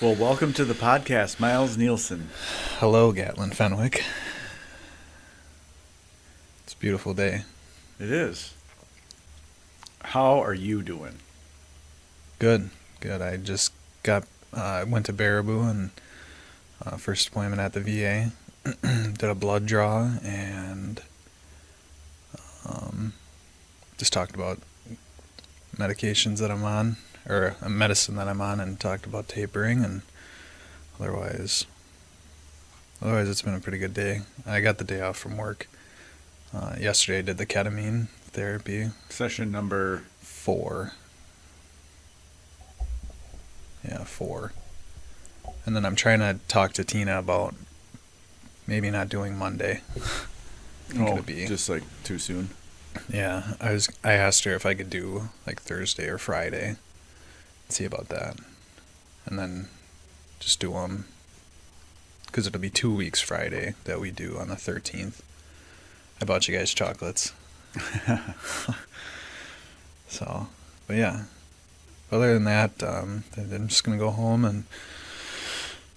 Well, welcome to the podcast, Miles Nielsen. Hello, Gatlin Fenwick. It's a beautiful day. It is. How are you doing? Good. I just went to Baraboo and first appointment at the VA. Did a blood draw and just talked about medications that I'm on, or a medicine that I'm on, and talked about tapering, and otherwise it's been a pretty good day. I got the day off from work. Yesterday I did the ketamine therapy. Session number 4. Yeah, 4. And then I'm trying to talk to Tina about maybe not doing Monday. Just like too soon. Yeah, I asked her if I could do like Thursday or Friday. See about that. And then just do them, because it'll be 2 weeks Friday that we do on the 13th. I bought you guys chocolates. So, but yeah. Other than that, I'm just going to go home and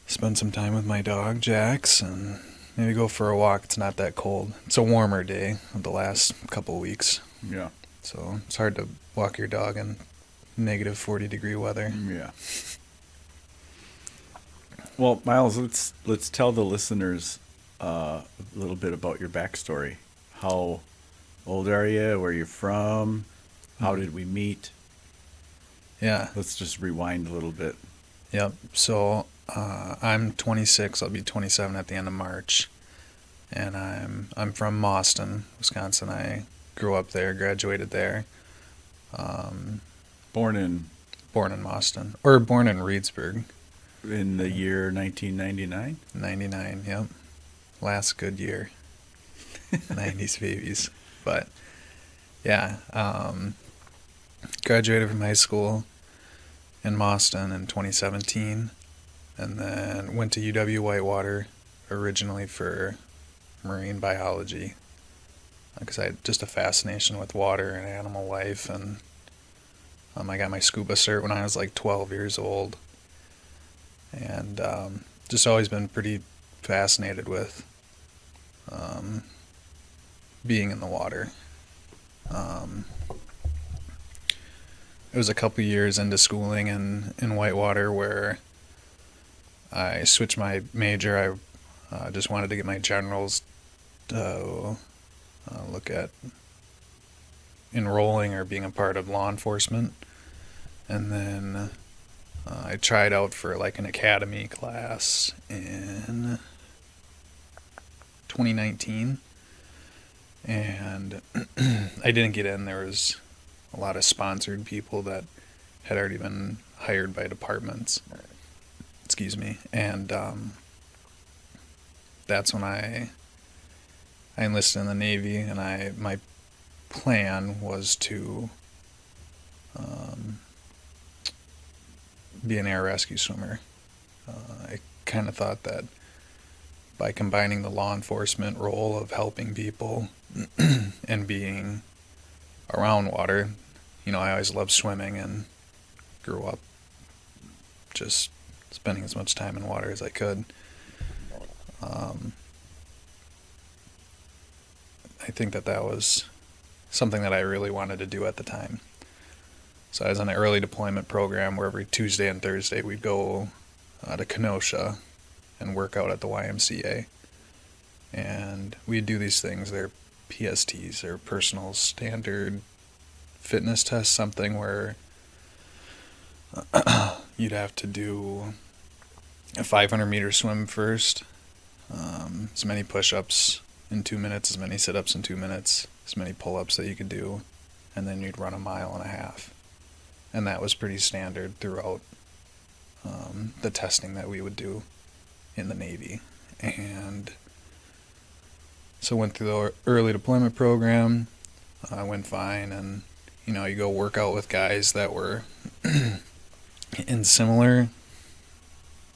spend some time with my dog, Jax, and maybe go for a walk. It's not that cold. It's a warmer day of the last couple weeks. Yeah. So it's hard to walk your dog in negative 40-degree weather. Yeah. Well, Miles, let's tell the listeners a little bit about your backstory. How old are you? Where you're from? How did we meet? Yeah. Let's just rewind a little bit. Yep. So I'm 26. I'll be 27 at the end of March, and I'm from Mauston, Wisconsin. I grew up there, graduated there. Born in Mauston, or born in Reedsburg. In the year 1999? 99, yep. Last good year. 90s babies. But, yeah. Graduated from high school in Mauston in 2017. And then went to UW Whitewater originally for marine biology. Because I had just a fascination with water and animal life. And I got my scuba cert when I was like 12 years old. And just always been pretty fascinated with being in the water. It was a couple years into schooling in Whitewater where I switched my major. I just wanted to get my generals to look at enrolling or being a part of law enforcement. And then I tried out for like an academy class in 2019, and I didn't get in. There was a lot of sponsored people that had already been hired by departments. Excuse me. And that's when I enlisted in the Navy, and my plan was to be an air rescue swimmer. I kind of thought that by combining the law enforcement role of helping people and being around water, I always loved swimming and grew up just spending as much time in water as I could. I think that was something that I really wanted to do at the time. So I was on an early deployment program where every Tuesday and Thursday we'd go to Kenosha and work out at the YMCA. And we'd do these things. They're PSTs, or personal standard fitness tests, something where you'd have to do a 500-meter swim first, as many push-ups in 2 minutes, as many sit-ups in 2 minutes, as many pull-ups that you could do, and then you'd run a 1.5 miles. And that was pretty standard throughout the testing that we would do in the Navy. And so went through the early deployment program. I went fine, and you go work out with guys that were in similar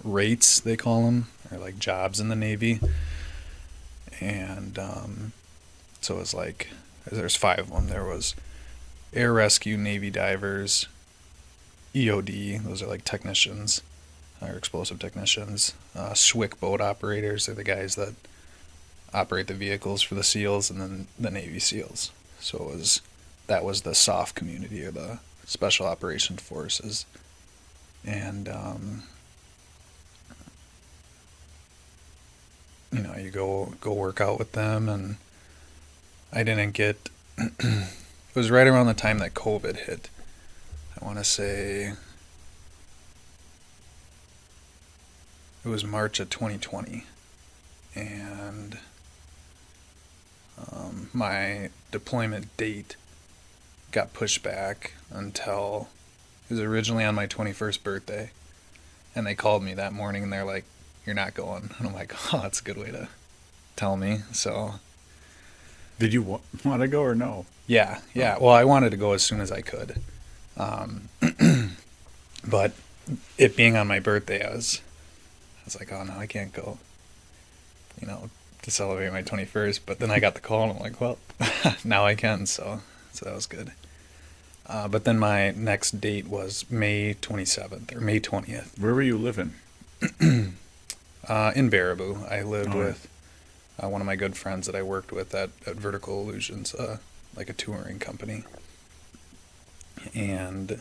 rates, they call them, or like jobs in the Navy. And so it was like, there's 5 of them. There was air rescue, Navy divers, EOD, those are like technicians, are explosive technicians. SWIC boat operators are the guys that operate the vehicles for the SEALs, and then the Navy SEALs. So that was the SOF community, or the Special Operations Forces. And you go work out with them, and I didn't get. It was right around the time that COVID hit. I want to say it was March of 2020, and my deployment date got pushed back until it was originally on my 21st birthday, and they called me that morning and they're like, "You're not going," and I'm like, "Oh, that's a good way to tell me." So Did you want to go or no? yeah. Well, I wanted to go as soon as I could, but it being on my birthday, I was like, "Oh no, I can't go," to celebrate my 21st. But then I got the call, and I'm like, "Well, now I can." So that was good. But then my next date was May 27th or May 20th. Where were you living? In Baraboo. I lived with one of my good friends that I worked with at Vertical Illusions, like a touring company. And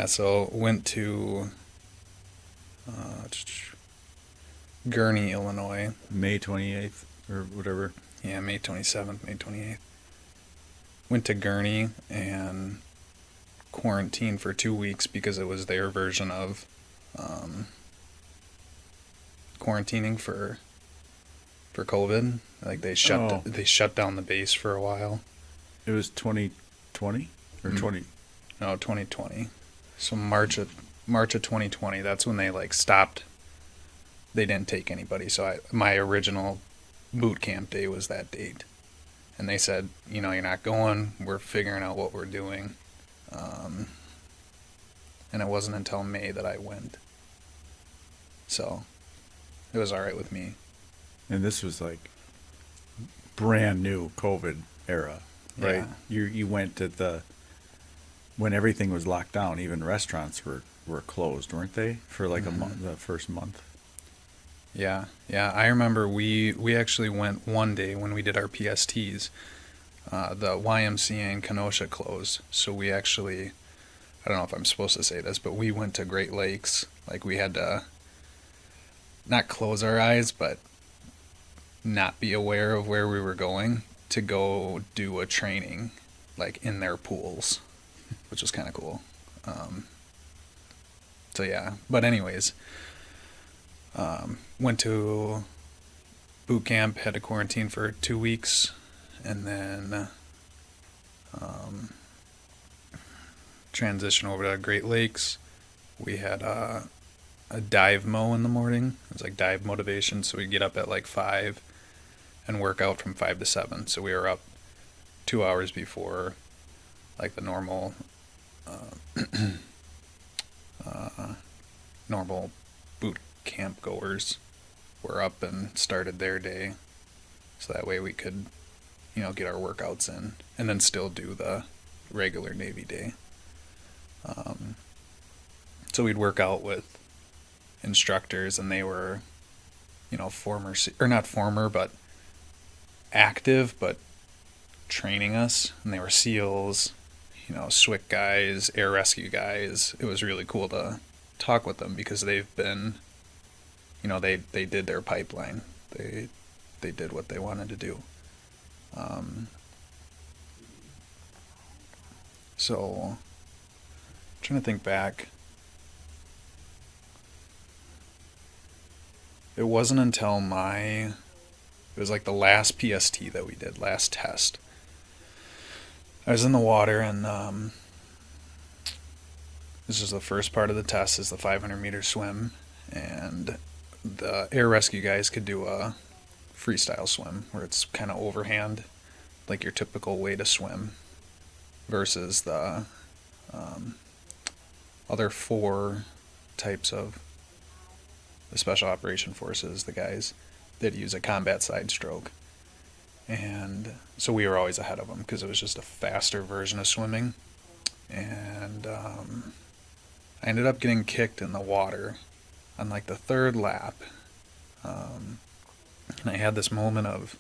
so went to Gurnee, Illinois. May 28th or whatever. Yeah, May 27th, May 28th. Went to Gurnee and quarantined for 2 weeks because it was their version of quarantining for COVID. Like they shut down the base for a while. It was 2020 or 20. No, 2020. So March of 2020. That's when they stopped. They didn't take anybody. So my original boot camp day was that date, and they said, you're not going. We're figuring out what we're doing. And it wasn't until May that I went. So it was all right with me. And this was like brand new COVID era, right? Yeah. You went to when everything was locked down. Even restaurants were closed, weren't they, for like a month, the first month? Yeah. I remember we actually went one day when we did our PSTs. The YMCA in Kenosha closed, so we actually, I don't know if I'm supposed to say this, but we went to Great Lakes. Like we had to not close our eyes, but not be aware of where we were going to go do a training, like in their pools, which was kind of cool. So yeah, but anyways, went to boot camp, had to quarantine for 2 weeks, and then transition over to Great Lakes. We had a dive mow in the morning. It was like dive motivation, so we'd get up at like 5 and work out from 5 to 7. So we were up 2 hours before like the normal normal boot camp goers were up and started their day, so that way we could get our workouts in and then still do the regular Navy day. So we'd work out with instructors, and they were former, or not former, but active, but training us, and they were SEALs, SWIC guys, air rescue guys. It was really cool to talk with them because they've been, they did their pipeline. They did what they wanted to do. So, trying to think back. It wasn't until it was like the last PST that we did, last test. I was in the water, and this is the first part of the test, is the 500-meter swim, and the air rescue guys could do a freestyle swim where it's kind of overhand, like your typical way to swim, versus the other 4 types of the Special Operation Forces, the guys that use a combat side stroke. And so we were always ahead of them because it was just a faster version of swimming. And I ended up getting kicked in the water on like the third lap. And I had this moment of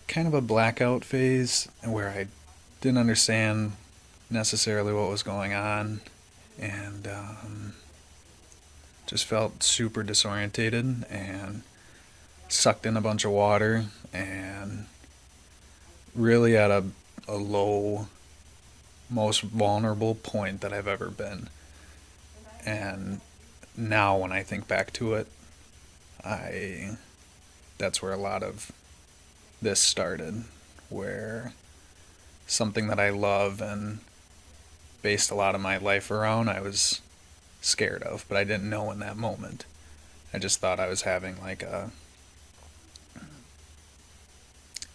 kind of a blackout phase where I didn't understand necessarily what was going on, and just felt super disorientated and sucked in a bunch of water, and really at a low, most vulnerable point that I've ever been. And now when I think back to it, that's where a lot of this started, where something that I love and based a lot of my life around, I was scared of, but I didn't know in that moment. I just thought I was having like I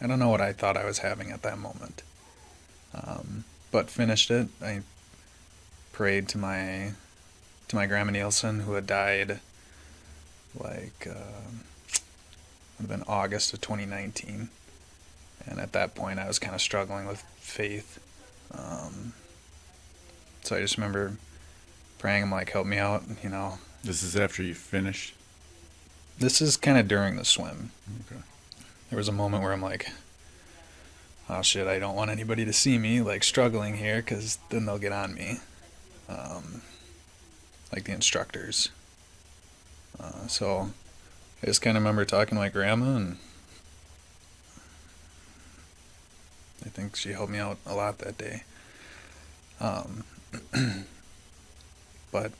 don't know what I thought I was having at that moment. But finished it. I prayed to my grandma Nielsen, who had died like would have been August of 2019, and at that point I was kind of struggling with faith. So I just remember praying, I'm like, help me out, you know. This is after you finished? This is kind of during the swim. Okay. There was a moment where I'm like, oh shit, I don't want anybody to see me like struggling here, because then they'll get on me, like the instructors. So I just kind of remember talking to my grandma, and I think she helped me out a lot that day. But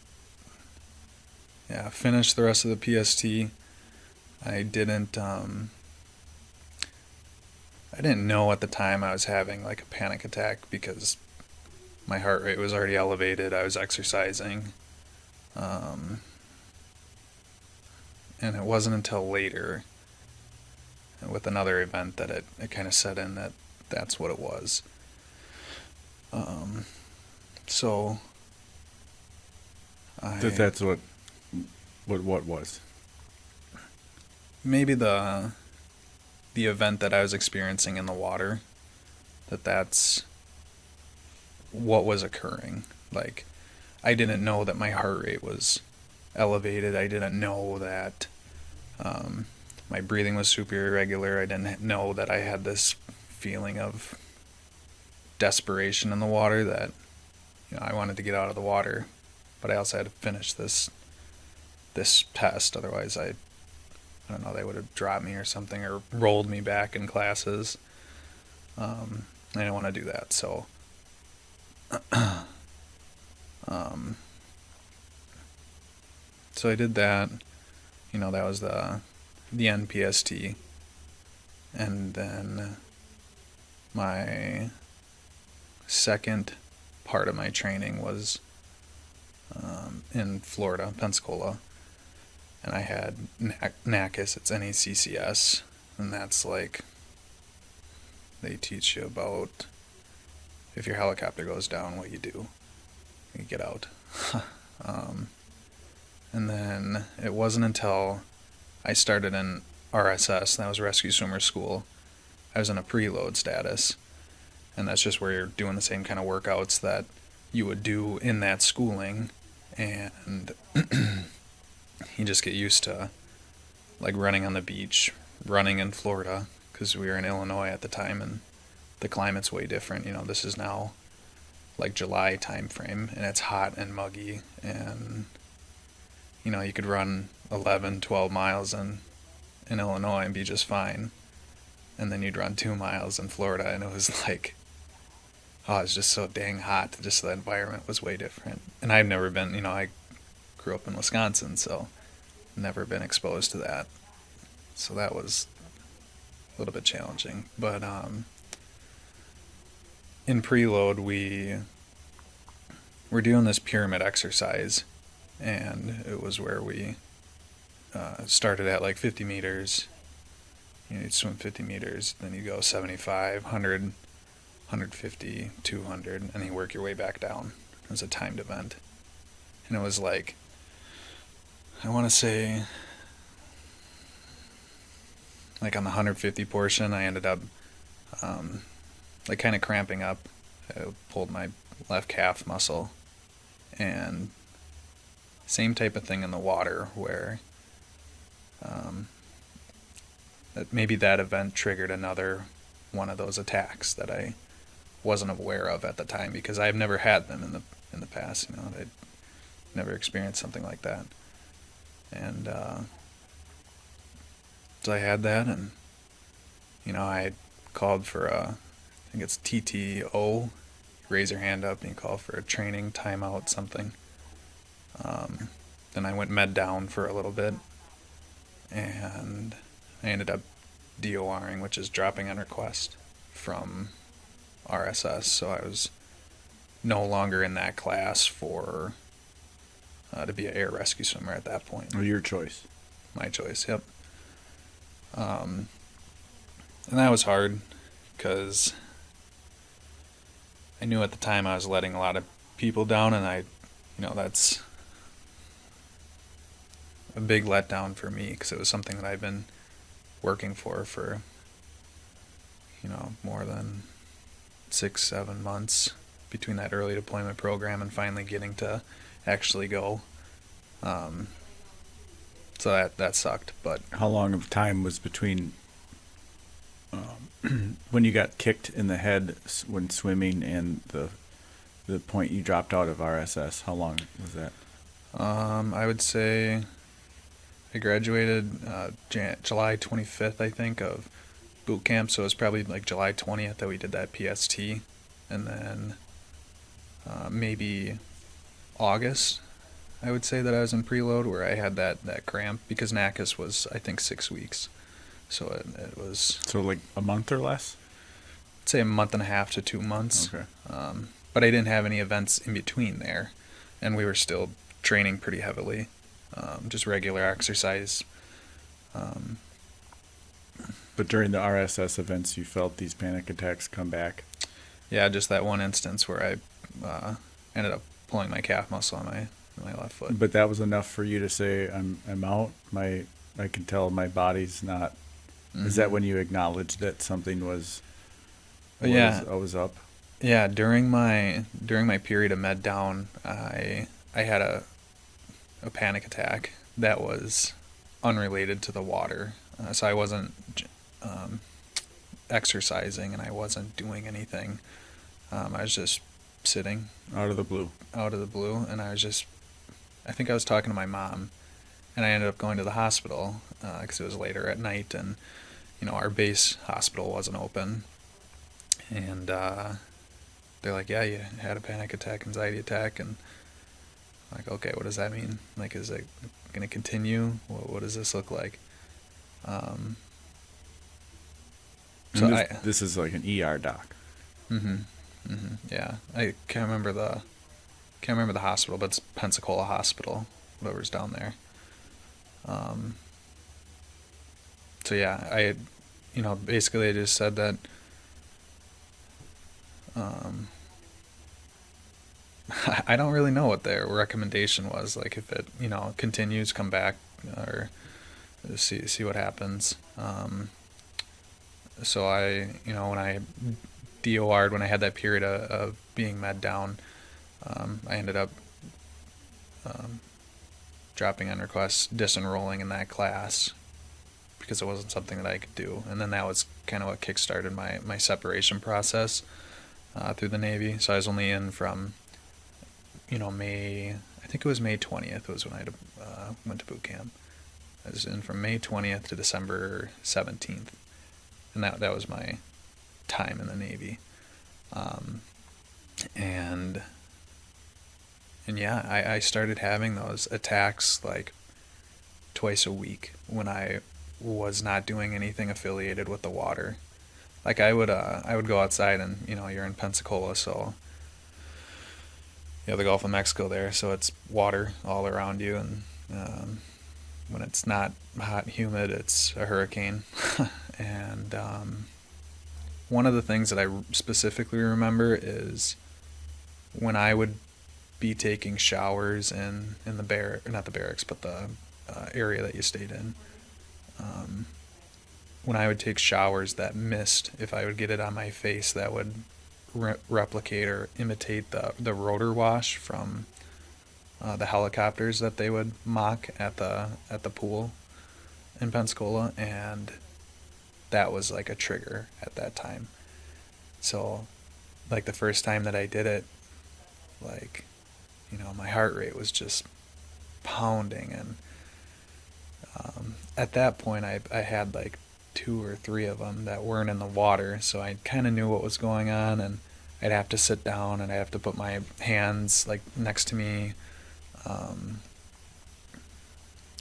yeah, finished the rest of the PST. I didn't know at the time I was having like a panic attack, because my heart rate was already elevated. I was exercising. And it wasn't until later with another event that it kind of set in that that's what it was. So That's what was? Maybe the event that I was experiencing in the water, that's what was occurring. Like, I didn't know that my heart rate was elevated. I didn't know that my breathing was super irregular. I didn't know that I had this feeling of desperation in the water, that, you know, I wanted to get out of the water, but I also had to finish this test. Otherwise, I don't know, they would have dropped me or something, or rolled me back in classes. I didn't want to do that, so so I did that. You know, that was the NPST, and then my second part of my training was in Florida, Pensacola, and I had NACCS. It's NACCS, and that's like, they teach you about if your helicopter goes down, what you do. You get out. And then it wasn't until I started in RSS, that was Rescue Swimmer School, I was in a preload status, and that's just where you're doing the same kind of workouts that you would do in that schooling, and you just get used to like running on the beach, running in Florida, because we were in Illinois at the time, and the climate's way different. You know, this is now like July time frame, and it's hot and muggy, and you know, you could run 11, 12 miles in Illinois and be just fine, and then you'd run 2 miles in Florida, and it was like, oh, it's just so dang hot. Just the environment was way different. And I've never been, you know, I grew up in Wisconsin, so never been exposed to that. So that was a little bit challenging. But in preload, we were doing this pyramid exercise, and it was where we started at like 50 meters. You'd swim 50 meters, then you go 75, 100, 150, 200, and you work your way back down. It was a timed event. And it was like, I want to say, like on the 150 portion, I ended up like kind of cramping up. I pulled my left calf muscle, and same type of thing in the water where maybe that event triggered another one of those attacks that I wasn't aware of at the time, because I've never had them in the past. I'd never experienced something like that, and so I had that, and I called for I think it's TTO. Raise your hand up and you call for a training timeout, something. Then I went med down for a little bit, and I ended up DORing, which is dropping on request, from RSS. So I was no longer in that class for to be an air rescue swimmer at that point. Your choice. My choice, yep. And that was hard because I knew at the time I was letting a lot of people down, and that's a big letdown for me, because it was something that I've been working for more than 6-7 months between that early deployment program and finally getting to actually go. So that sucked. But how long of time was between when you got kicked in the head when swimming and the point you dropped out of RSS? How long was that? I would say I graduated July 25th, I think, of boot camp. So it was probably like July 20th that we did that PST, and then maybe August, I would say, that I was in preload, where I had that cramp, because NACIS was, I think, 6 weeks. So it was... So like a month or less? I'd say a month and a half to 2 months. Okay. But I didn't have any events in between there, and we were still training pretty heavily, just regular exercise. But during the RSS events, you felt these panic attacks come back? Yeah, just that one instance where I ended up pulling my calf muscle on my left foot. But that was enough for you to say, I'm out. I can tell my body's not. Mm-hmm. Is that when you acknowledged that something was up? Yeah, during my period of med down, I had a panic attack that was unrelated to the water. So I wasn't exercising, and I wasn't doing anything. I was just sitting. Out of the blue, and I think I was talking to my mom, and I ended up going to the hospital because it was later at night, and our base hospital wasn't open, and they're like, yeah, you had a panic attack, anxiety attack, and I'm like, okay, what does that mean? Like, is it going to continue? What does this look like? So this is like an ER doc. Yeah, I can't remember the hospital, but it's Pensacola Hospital, whatever's down there. So yeah, I basically I just said that I don't really know what their recommendation was. Like, if it continues, come back, or see what happens. So I when I DOR'd, when I had that period of being med down, I ended up dropping on request, disenrolling in that class, because it wasn't something that I could do. And then that was kind of what kickstarted my separation process through the Navy. So I was only in from May, I think it was May 20th was when I went to boot camp. I was in from May 20th to December 17th. And that was my time in the Navy. And yeah, I started having those attacks like twice a week when I was not doing anything affiliated with the water. Like, I would go outside, and you're in Pensacola, so you have the Gulf of Mexico there, so it's water all around you, and when it's not hot and humid, it's a hurricane. And one of the things that I specifically remember is when I would be taking showers in the not the barracks, but the area that you stayed in. When I would take showers, that mist, if I would get it on my face, that would replicate or imitate the rotor wash from the helicopters that they would mock at the pool in Pensacola, and that was like a trigger at that time. So, like the first time that I did it, like, my heart rate was just pounding, and at that point I had like 2 or 3 of them that weren't in the water, so I kind of knew what was going on, and I'd have to sit down and I'd have to put my hands like next to me,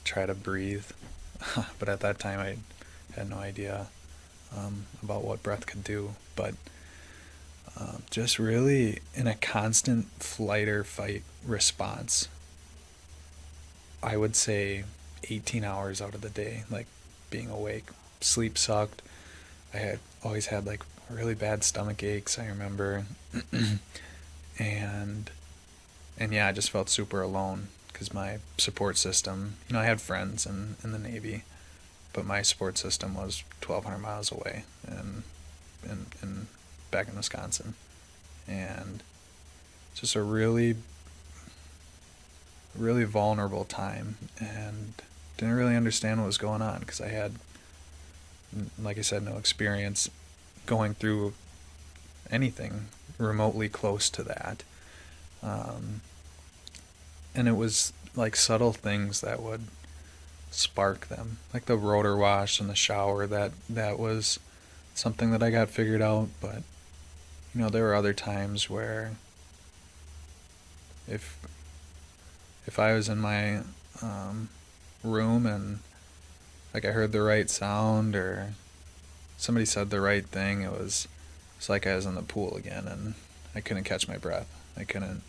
try to breathe. But at that time I had no idea about what breath could do. But just really in a constant flight or fight response, I would say 18 hours out of the day, like being awake. Sleep sucked. I had always had like really bad stomach aches, I remember. and yeah, I just felt super alone because my support system, I had friends in the Navy, but my support system was 1,200 miles away and in back in Wisconsin. And just a really, really vulnerable time, and didn't really understand what was going on because I had, like I said, no experience going through anything remotely close to that. And it was like subtle things that would spark them, like the rotor wash and the shower. That was something that I got figured out. But there were other times where if I was in my room and like I heard the right sound or somebody said the right thing, it's like I was in the pool again, and I couldn't catch my breath. I couldn't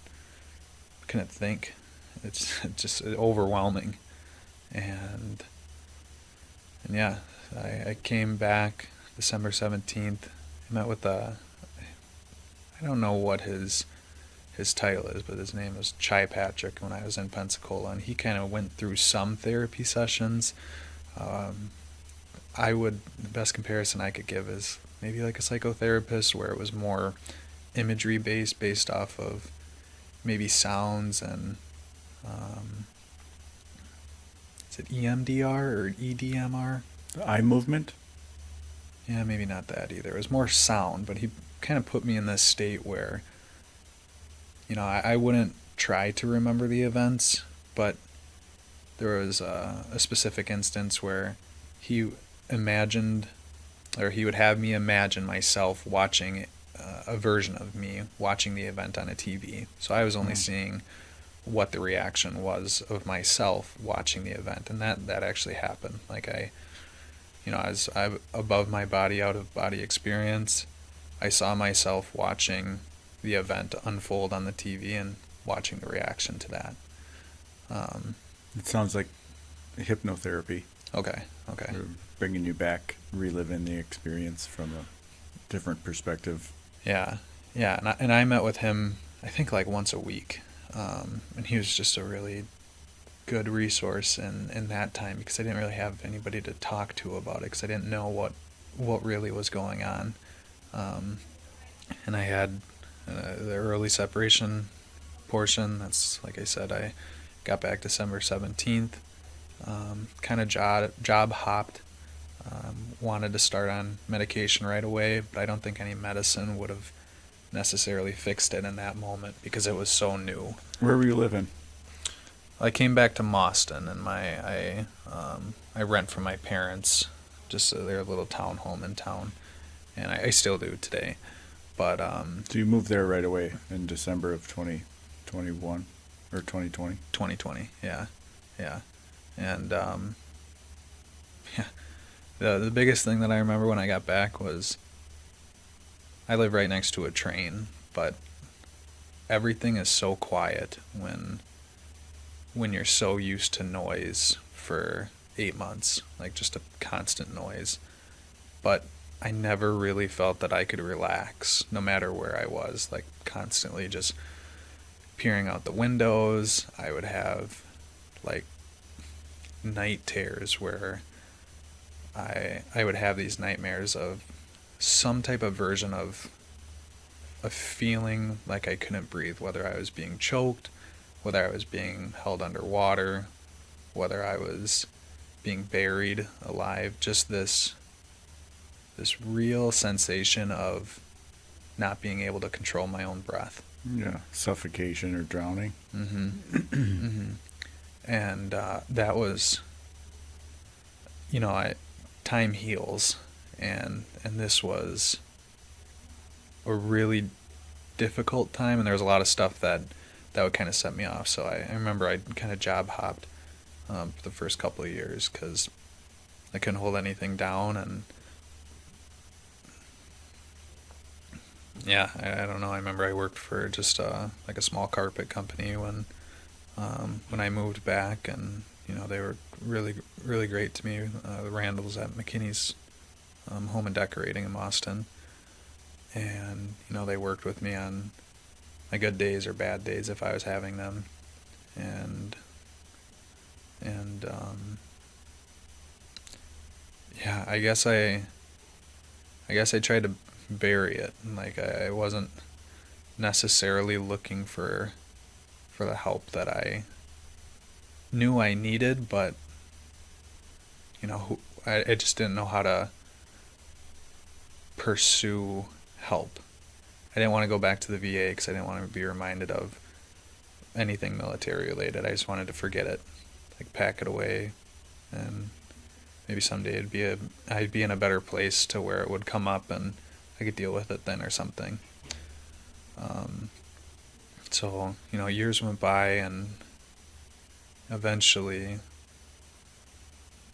think. It's just overwhelming. And yeah, I came back December 17th. I met with I don't know what his title is, but his name was Chai Patrick when I was in Pensacola, and he kind of went through some therapy sessions. The best comparison I could give is maybe like a psychotherapist, where it was more imagery based off of maybe sounds and is it EMDR or EDMR? The eye movement? Yeah, maybe not that either. It was more sound, but he kind of put me in this state where, I wouldn't try to remember the events, but there was a specific instance where he imagined, or he would have me imagine myself watching a version of me watching the event on a TV. So I was only seeing what the reaction was of myself watching the event, and that actually happened. Like I was above my body, out of body experience. I saw myself watching the event unfold on the TV and watching the reaction to that. It sounds like hypnotherapy. Okay. Bringing you back, reliving the experience from a different perspective. Yeah, and I met with him, I think, like once a week, and he was just a really good resource in that time, because I didn't really have anybody to talk to about it, because I didn't know what really was going on. And I had the early separation portion. That's, like I said, I got back December 17th, kind of job hopped, wanted to start on medication right away, but I don't think any medicine would have necessarily fixed it in that moment because it was so new. Where were you living? I came back to Mauston, and I rent from my parents, just their little townhome in town, and I still do today. But so you moved there right away in December of 2021 or 2020? 2020, yeah, and yeah. The biggest thing that I remember when I got back was I live right next to a train, but everything is so quiet when you're so used to noise for 8 months, like just a constant noise. But I never really felt that I could relax no matter where I was, like constantly just peering out the windows. I would have like night terrors where I would have these nightmares of some type of version of a feeling like I couldn't breathe, whether I was being choked, whether I was being held underwater, whether I was being buried alive, just this real sensation of not being able to control my own breath. Yeah, suffocation or drowning. Mm-hmm. Mm-hmm. And that was, time heals, and this was a really difficult time, and there was a lot of stuff that would kind of set me off. So I remember I kind of job hopped for the first couple of years because I couldn't hold anything down, and yeah, I don't know. I remember I worked for just like a small carpet company when I moved back, and they were really really great to me. The Randalls at McKinney's Home and Decorating in Boston, and they worked with me on my good days or bad days if I was having them, and yeah, I guess I tried to bury it. Like I wasn't necessarily looking for the help that I knew I needed, but I just didn't know how to pursue help. I didn't want to go back to the VA because I didn't want to be reminded of anything military related. I just wanted to forget it, like pack it away, and maybe someday I'd be in a better place to where it would come up and I could deal with it then or something. So years went by, and eventually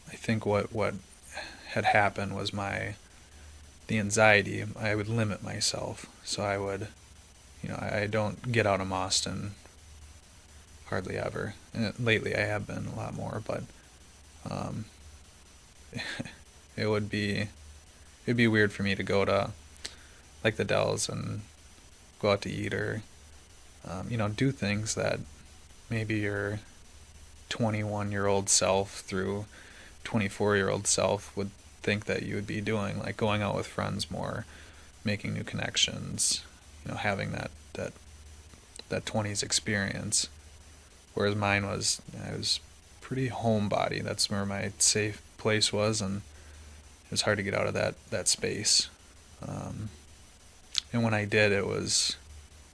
I think what had happened was the anxiety. I would limit myself, so I would I don't get out of Boston hardly ever, and lately I have been a lot more, but it'd be weird for me to go to like the Dells and go out to eat, or do things that maybe your 21-year-old self through 24-year-old self would think that you would be doing, like going out with friends more, making new connections, having that 20s experience. Whereas mine was, I was pretty homebody. That's where my safe place was, and it was hard to get out of that space. And when I did, it was,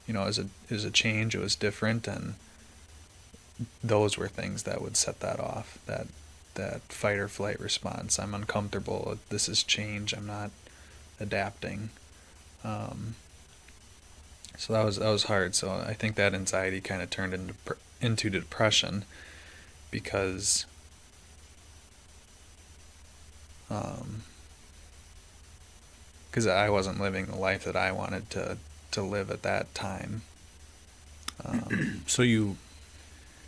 it was a change. It was different, and those were things that would set that off. That fight or flight response. I'm uncomfortable. This is change. I'm not adapting. So that was hard. So I think that anxiety kind of turned into depression because I wasn't living the life that I wanted to live at that time. So did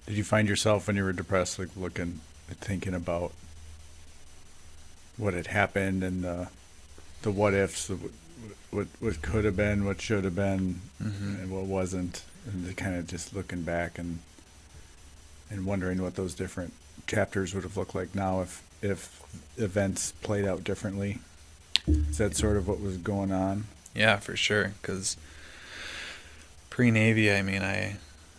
you find yourself when you were depressed, like thinking about what had happened and the what ifs, what could have been, what should have been, and what wasn't, and kind of just looking back and wondering what those different chapters would have looked like now if events played out differently? Is that sort of what was going on? Yeah, for sure. Because pre-Navy, I mean, I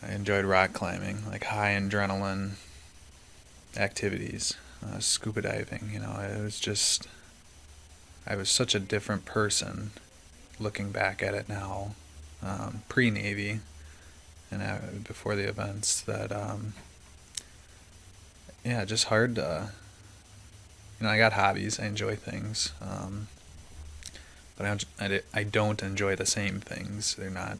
enjoyed rock climbing, like high adrenaline activities, scuba diving. It was just, I was such a different person looking back at it now, pre-Navy and before the events, that just hard to, I got hobbies, I enjoy things, but I don't enjoy the same things. They're not,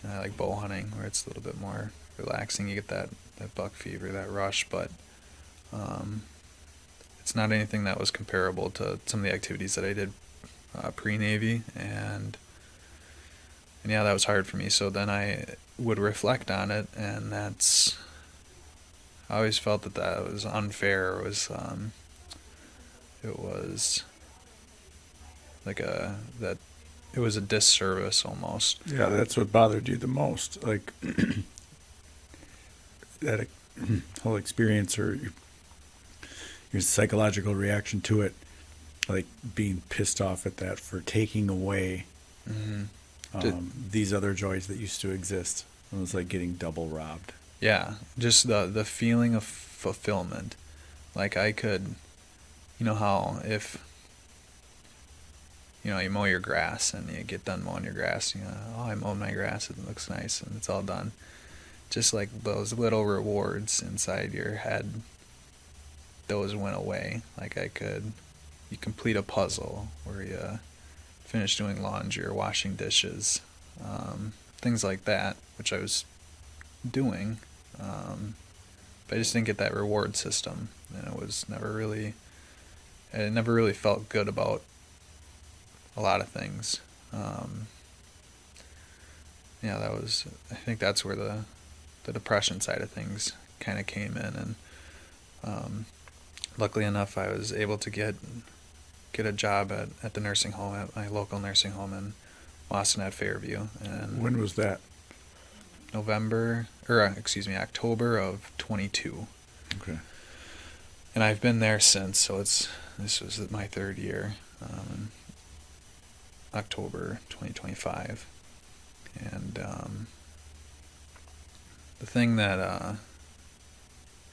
I like bow hunting, where it's a little bit more relaxing. You get that buck fever, that rush, but it's not anything that was comparable to some of the activities that I did pre-Navy, and yeah, that was hard for me. So then I would reflect on it, and I always felt that was unfair. It was like it was a disservice almost. Yeah, that's what bothered you the most, like that whole experience, or your psychological reaction to it, like being pissed off at that for taking away these other joys that used to exist. It was like getting double robbed. Yeah, just the feeling of fulfillment. Like I could, you know how if you mow your grass and you get done mowing your grass, oh, I mowed my grass, it looks nice and it's all done. Just like those little rewards inside your head, those went away. Like you complete a puzzle or you finish doing laundry or washing dishes, things like that, which I was doing, but I just didn't get that reward system, and it never really felt good about a lot of things. Yeah, I think that's where the depression side of things kind of came in, and luckily enough, I was able to get a job at the nursing home, at my local nursing home in Boston at Fairview. And When was that? October of 22. Okay. And I've been there since, so this was my third year, in October 2025. And the thing that,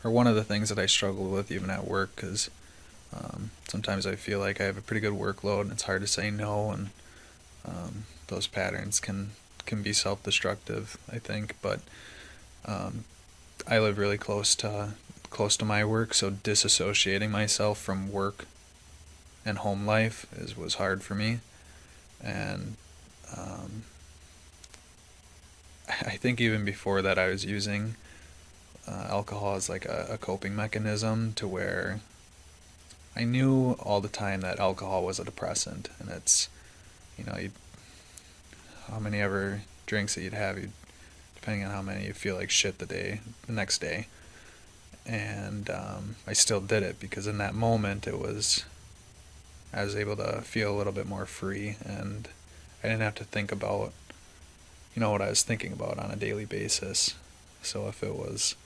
or one of the things that I struggle with even at work, because sometimes I feel like I have a pretty good workload and it's hard to say no, and those patterns can be self-destructive, I think. But I live really close to my work, so disassociating myself from work and home life was hard for me. And I think even before that I was using alcohol as like a coping mechanism, to where I knew all the time that alcohol was a depressant, and it's, how many ever drinks that you'd have, depending on how many, you feel like shit the next day. And I still did it because in that moment I was able to feel a little bit more free, and I didn't have to think about what I was thinking about on a daily basis. So if it was,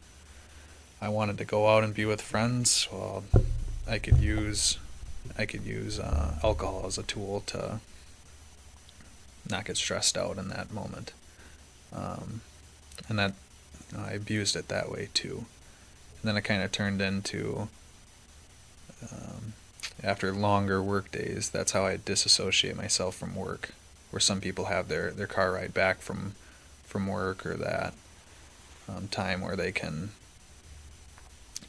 I wanted to go out and be with friends, well, I could use alcohol as a tool to not get stressed out in that moment, and that I abused it that way too. And then it kind of turned into, after longer work days, that's how I disassociate myself from work, where some people have their car ride back from work, or that time where they can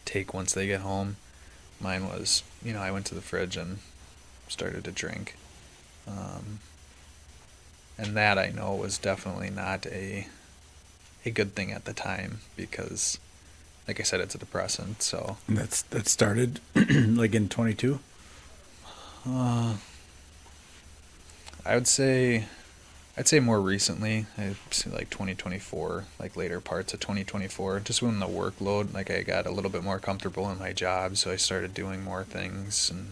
take once they get home. Mine was, I went to the fridge and started to drink. And that I know was definitely not a good thing at the time, because, like I said, it's a depressant. So And that started like in 22? I'd say more recently. I'd say like 2024, like later parts of 2024, just when the workload, like I got a little bit more comfortable in my job, so I started doing more things and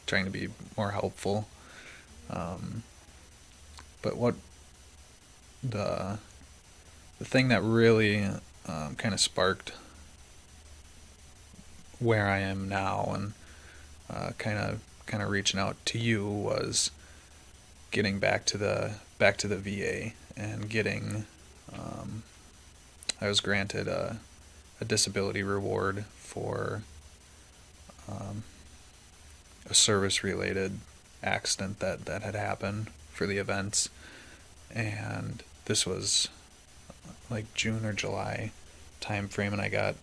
trying to be more helpful. But what the thing that really kind of sparked where I am now, and kind of reaching out to you, was getting back to the VA and getting I was granted a disability reward for a service related accident that had happened for the events. And this was like June or July time frame, and I got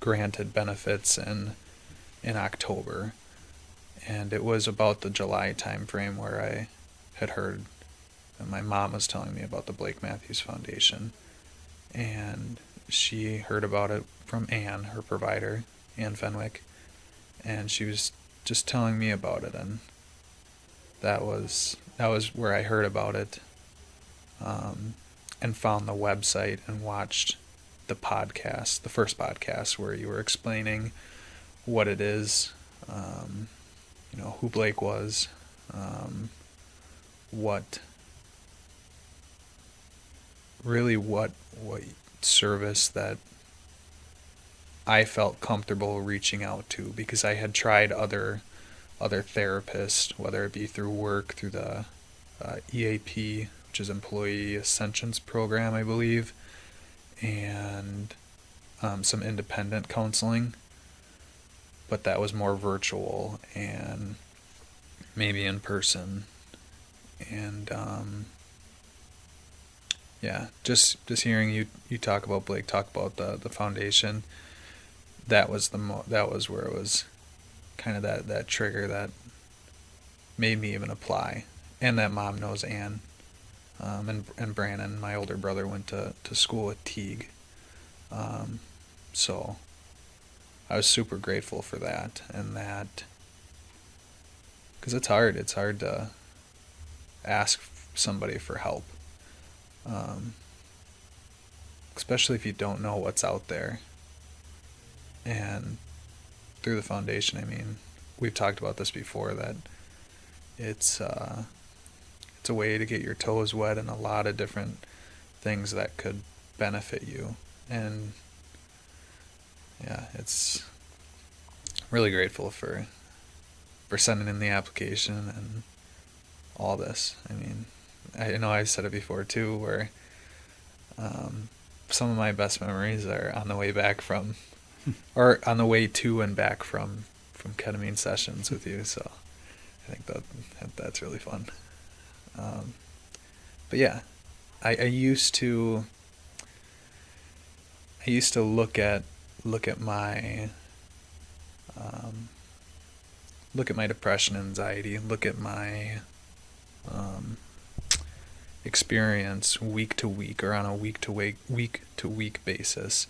granted benefits in October. And it was about the July time frame where I had heard, and my mom was telling me about the Blake Matthews Foundation, and she heard about it from Ann, her provider, Ann Fenwick, and she was just telling me about it. And that was where I heard about it, and found the website and watched the first podcast where you were explaining what it is, who Blake was, what service that I felt comfortable reaching out to, because I had tried other therapists, whether it be through work, through the EAP, which is Employee Ascensions Program, I believe, and some independent counseling. But that was more virtual and maybe in person. And yeah, just hearing you talk about Blake, talk about the foundation. That was that was where it was kind of that trigger that made me even apply. And that mom knows Ann, and Brandon, my older brother, went to school at Teague. So I was super grateful for that, and that, because it's hard to ask somebody for help, especially if you don't know what's out there. And through the foundation, I mean, we've talked about this before, that it's a way to get your toes wet in a lot of different things that could benefit you. And yeah, it's really grateful for sending in the application and all this. I mean, I know I've said it before too, where some of my best memories are on the way back from, or on the way to and back from ketamine sessions with you. So I think that's really fun. But yeah, I used to look at my depression and anxiety, look at my experience week to week, or on a week to week basis.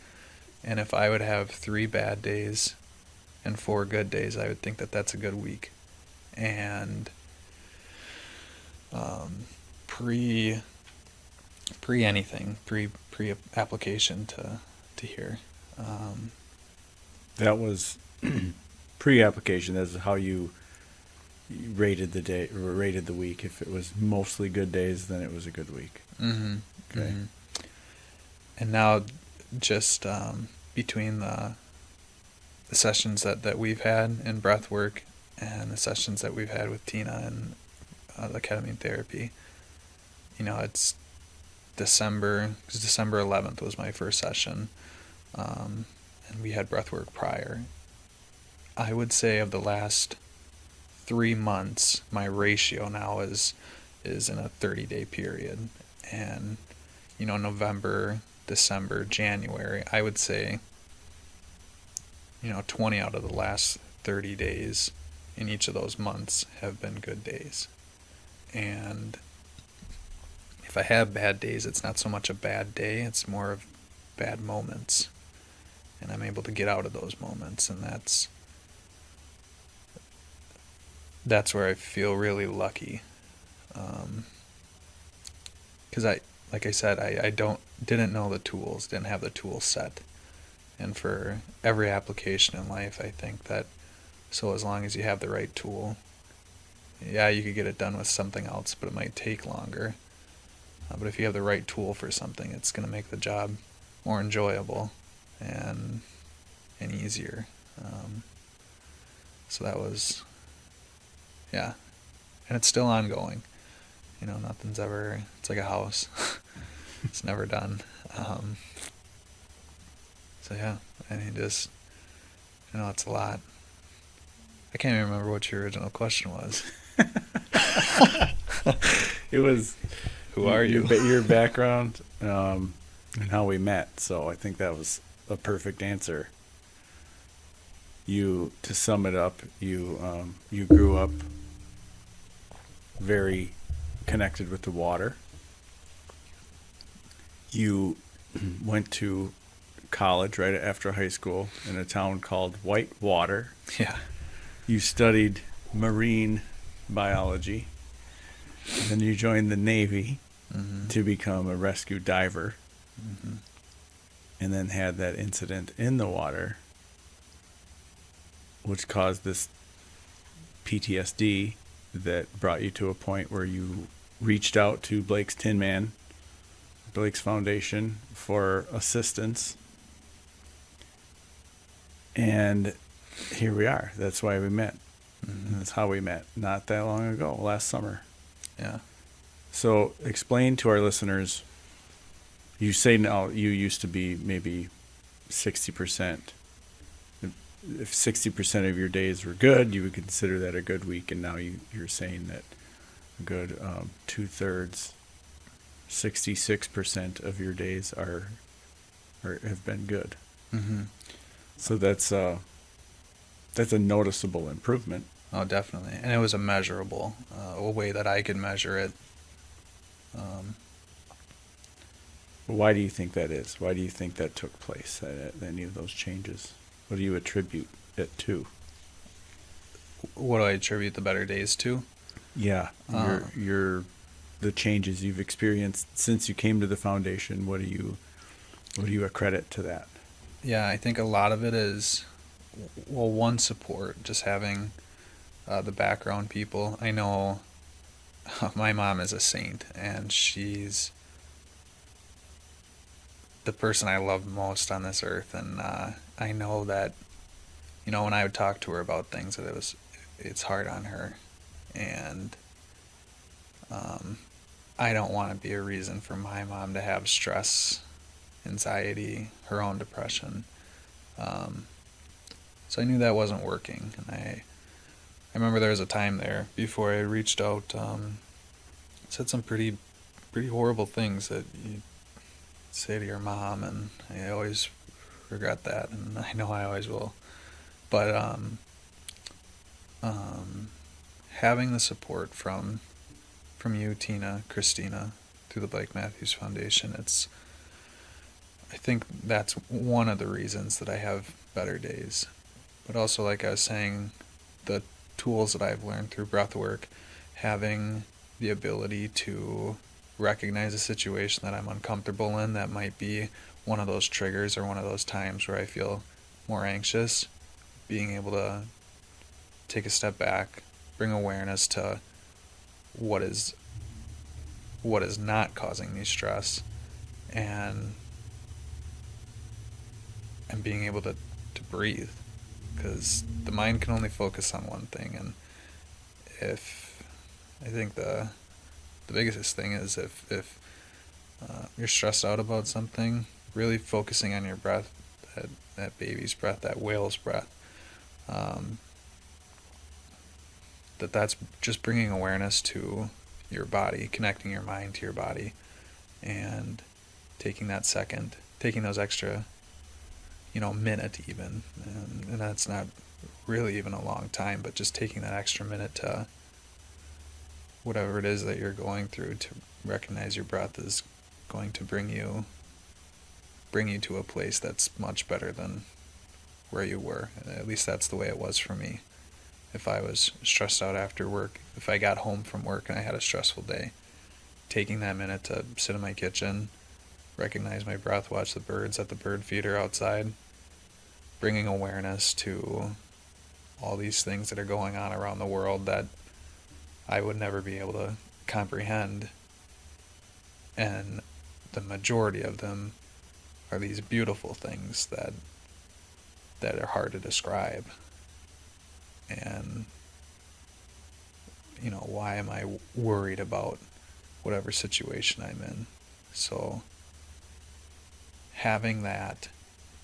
And if I would have 3 bad days and 4 good days, I would think that that's a good week. And pre anything, pre application to here. That was pre-application. That's how you rated the day, or rated the week. If it was mostly good days, then it was a good week. Mm-hmm. Okay. Mm-hmm. And now, just between the sessions that we've had in breathwork and the sessions that we've had with Tina and the ketamine therapy, it's December, because December 11th was my first session, and we had breathwork prior. I would say of the last 3 months, my ratio now is in a 30-day period. And, November, December, January, I would say, 20 out of the last 30 days in each of those months have been good days. And if I have bad days, it's not so much a bad day, it's more of bad moments. And I'm able to get out of those moments, and that's where I feel really lucky. Because like I said, I didn't know the tools, didn't have the tools set. And for every application in life, I think that, so as long as you have the right tool, yeah, you could get it done with something else, but it might take longer. But if you have the right tool for something, it's going to make the job more enjoyable and easier. So that was, yeah. And it's still ongoing. Nothing's ever, it's like a house. It's never done. So yeah, I mean, just, it's a lot. I can't even remember what your original question was. It was, who are you? Your background, and how we met. So I think that was a perfect answer. To sum it up, you grew up very connected with the water. You went to college right after high school in a town called Headwater. Yeah. You studied marine biology. And then you joined the Navy to become a rescue diver. Mm-hmm. And then had that incident in the water, which caused this PTSD that brought you to a point where you reached out to Blake's Foundation for assistance. And here we are. That's why we met. Mm-hmm. And that's how we met, not that long ago, last summer. Yeah. So explain to our listeners, you say now you used to be maybe 60%. If 60% of your days were good, you would consider that a good week. And now you're saying that a good 2/3, 66% of your days are have been good. Mm-hmm. So that's a noticeable improvement. Oh, definitely. And it was a measurable, a way that I could measure it. Why do you think that is? Why do you think that took place, any of those changes? What do you attribute it to? What do I attribute the better days to? Yeah, the changes you've experienced since you came to the foundation. What do you accredit to that? Yeah, I think a lot of it is, well, one, support, just having the background people. I know my mom is a saint, and she's the person I love most on this earth, and I know that, when I would talk to her about things, that it's hard on her, and I don't want to be a reason for my mom to have stress, anxiety, her own depression. So I knew that wasn't working, and I remember there was a time there before I reached out, said some pretty horrible things that you say to your mom, and I always regret that, and I know I always will. But having the support from you, Tina, Christina, through the Blake Matthews Foundation, I think that's one of the reasons that I have better days. But also, like I was saying, the tools that I've learned through breathwork, having the ability to recognize a situation that I'm uncomfortable in, that might be one of those triggers or one of those times where I feel more anxious, being able to take a step back, bring awareness to what is not causing me stress, and being able to breathe, because the mind can only focus on one thing. And if I think the biggest thing is if you're stressed out about something, really focusing on your breath, that baby's breath, that whale's breath, that's just bringing awareness to your body, connecting your mind to your body, and taking that second, taking those extra, minute even, and that's not really even a long time, but just taking that extra minute to whatever it is that you're going through, to recognize your breath is going to bring you to a place that's much better than where you were. At least that's the way it was for me. If I was stressed out after work, if I got home from work and I had a stressful day, taking that minute to sit in my kitchen, recognize my breath, watch the birds at the bird feeder outside, bringing awareness to all these things that are going on around the world that I would never be able to comprehend. And the majority of them are these beautiful things that are hard to describe. And, why am I worried about whatever situation I'm in? So having that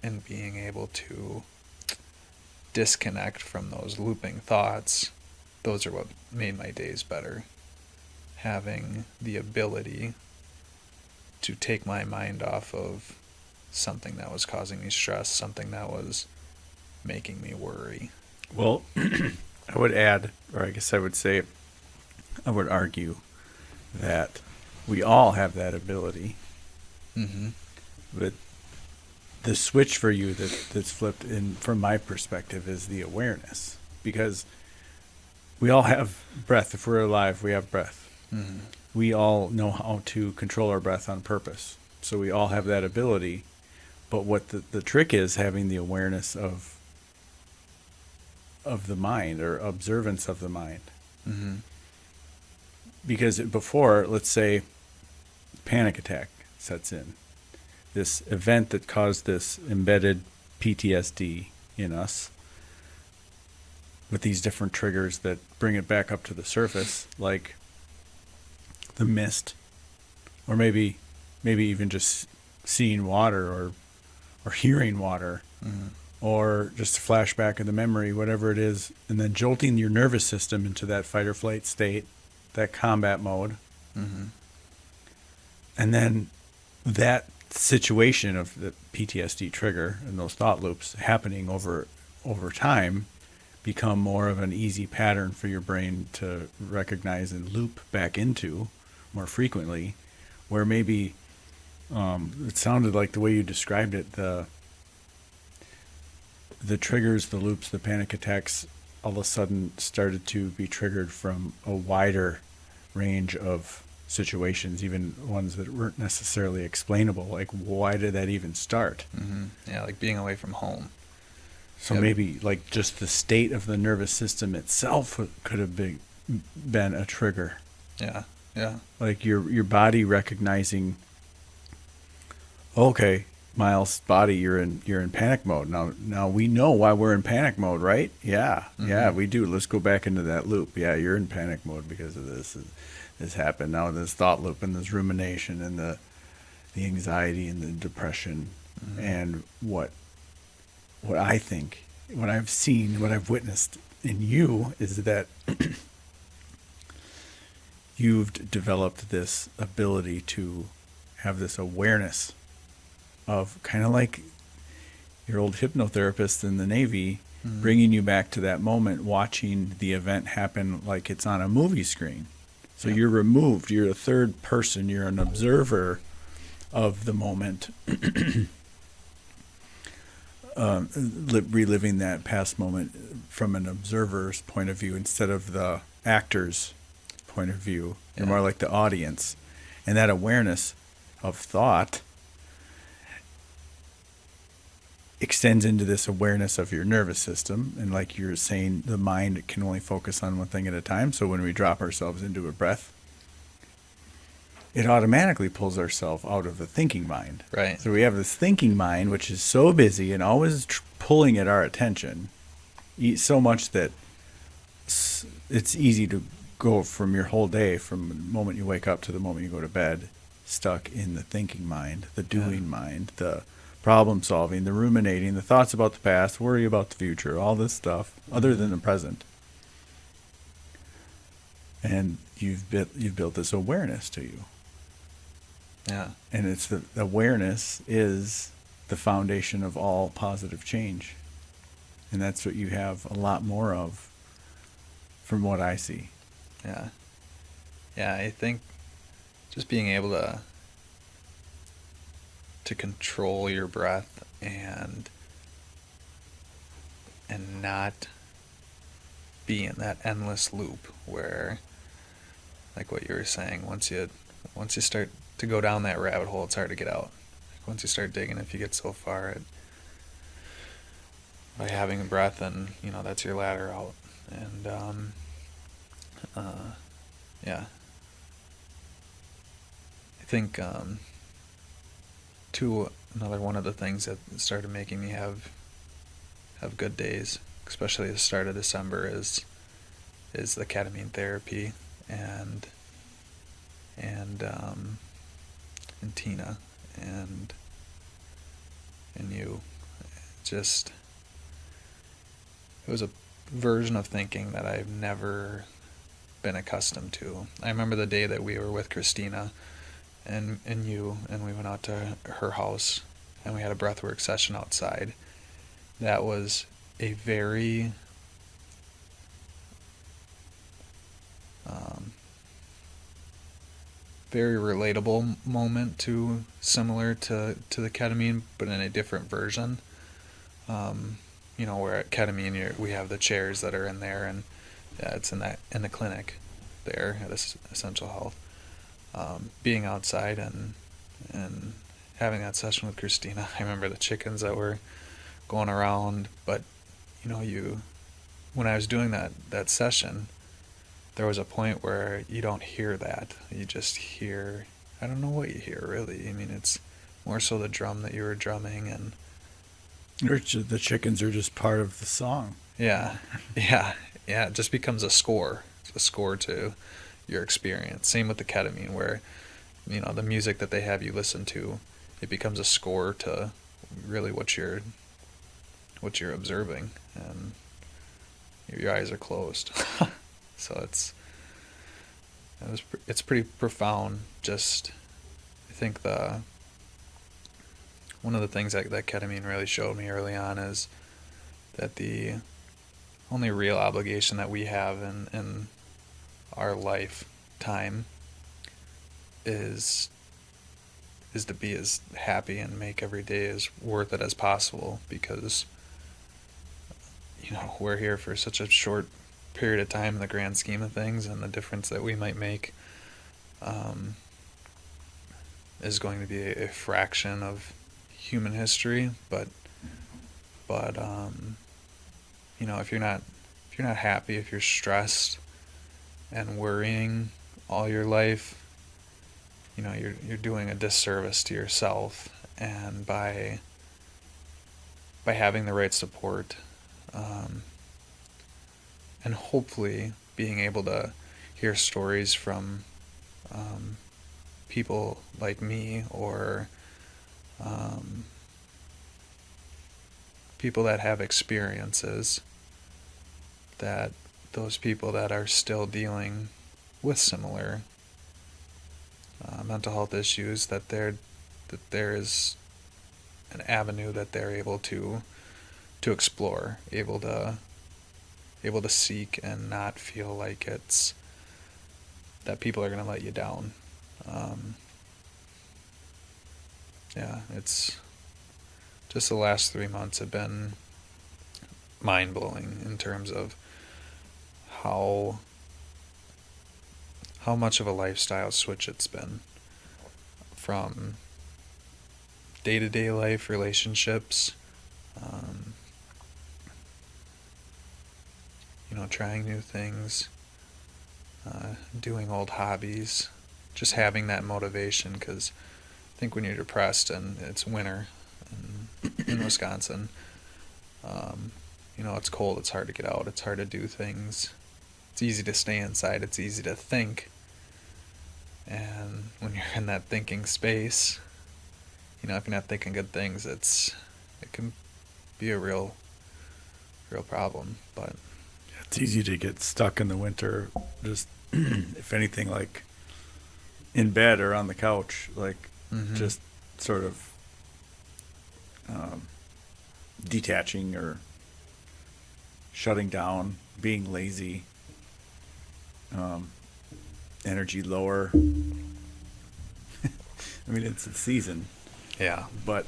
and being able to disconnect from those looping thoughts, those are what made my days better. Having the ability to take my mind off of something that was causing me stress, something that was making me worry. Well, I would add, or I guess I would say, I would argue that we all have that ability. Mm-hmm. But the switch for you that's flipped in, from my perspective, is the awareness. Because we all have breath. If we're alive, we have breath. Mm-hmm. We all know how to control our breath on purpose. So we all have that ability. But what the trick is, having the awareness of the mind, or observance of the mind. Mm-hmm. Because before, let's say, panic attack sets in. This event that caused this embedded PTSD in us, with these different triggers that bring it back up to the surface, like the mist, or maybe even just seeing water or hearing water, or just a flashback of the memory, whatever it is, and then jolting your nervous system into that fight or flight state, that combat mode. And then that situation of the PTSD trigger and those thought loops happening over time become more of an easy pattern for your brain to recognize and loop back into more frequently, where maybe it sounded like the way you described it, the triggers, the loops, the panic attacks all of a sudden started to be triggered from a wider range of situations, even ones that weren't necessarily explainable. Like, why did that even start? Yeah, like being away from home. So Yep. maybe like just the state of the nervous system itself could have been a trigger. Yeah. Like your body recognizing, okay, Miles, body, you're in panic mode. Now we know why we're in panic mode, right? Yeah, we do. Let's go back into that loop. Yeah, you're in panic mode because of this happened. Now this thought loop and this rumination and the anxiety and the depression, and what I think, what I've seen, what I've witnessed in you is that you've developed this ability to have this awareness of, kind of like your old hypnotherapist in the Navy, bringing you back to that moment, watching the event happen like it's on a movie screen. So you're removed, you're a third person, you're an observer of the moment, reliving that past moment from an observer's point of view instead of the actor's point of view. You're more like the audience. And that awareness of thought extends into this awareness of your nervous system. And like you're saying, the mind can only focus on one thing at a time. So when we drop ourselves into a breath, it automatically pulls ourselves out of the thinking mind. Right. So we have this thinking mind, which is so busy and always pulling at our attention, so much that it's easy to go from your whole day, from the moment you wake up to the moment you go to bed, stuck in the thinking mind, the doing mind, the problem solving, the ruminating, the thoughts about the past, worry about the future, all this stuff other than the present. And you've built this awareness to you. Yeah. And it's the awareness is the foundation of all positive change. And that's what you have a lot more of from what I see. Yeah. Yeah, I think just being able to control your breath and not be in that endless loop where, like what you were saying, once you start to go down that rabbit hole, it's hard to get out. Like once you start digging, if you get so far, by having a breath, and that's your ladder out. And yeah, I think another one of the things that started making me have good days, especially at the start of December, is the ketamine therapy and Tina and you. It was a version of thinking that I've never been accustomed to. I remember the day that we were with Christina and you, and we went out to her house and we had a breathwork session outside. That was a very very relatable moment, similar to the ketamine, but in a different version. Where at ketamine we have the chairs that are in there, and it's in the clinic there at Essential Health. Being outside and having that session with Christina, I remember the chickens that were going around, but when I was doing that session, there was a point where you don't hear that. You just hear, I don't know what you hear really. I mean, it's more so the drum that you were drumming, and The chickens are just part of the song. yeah, it just becomes a score. It's a score to your experience. Same with the ketamine, where the music that they have you listen to, it becomes a score to really what you're observing, and your eyes are closed. So it's pretty profound. Just, I think one of the things that ketamine really showed me early on is that the only real obligation that we have in our lifetime is to be as happy and make every day as worth it as possible, because we're here for such a short period of time in the grand scheme of things, and the difference that we might make is going to be a fraction of human history. But if you're not happy, if you're stressed and worrying all your life, you're doing a disservice to yourself. And by having the right support, and hopefully being able to hear stories from people like me, or people that have experiences, that those people that are still dealing with similar mental health issues, that there is an avenue that they're able to explore, able to seek, and not feel like it's that people are going to let you down. It's just, the last 3 months have been mind-blowing in terms of how much of a lifestyle switch it's been, from day-to-day life, relationships, trying new things, doing old hobbies, just having that motivation. Because I think when you're depressed and it's winter in Wisconsin, it's cold, it's hard to get out, it's hard to do things, it's easy to stay inside, it's easy to think. And when you're in that thinking space, if you're not thinking good things, it can be a real problem. But It's easy to get stuck in the winter, just if anything, like in bed or on the couch, like just sort of detaching or shutting down, being lazy, energy lower. I mean, it's a season. Yeah. But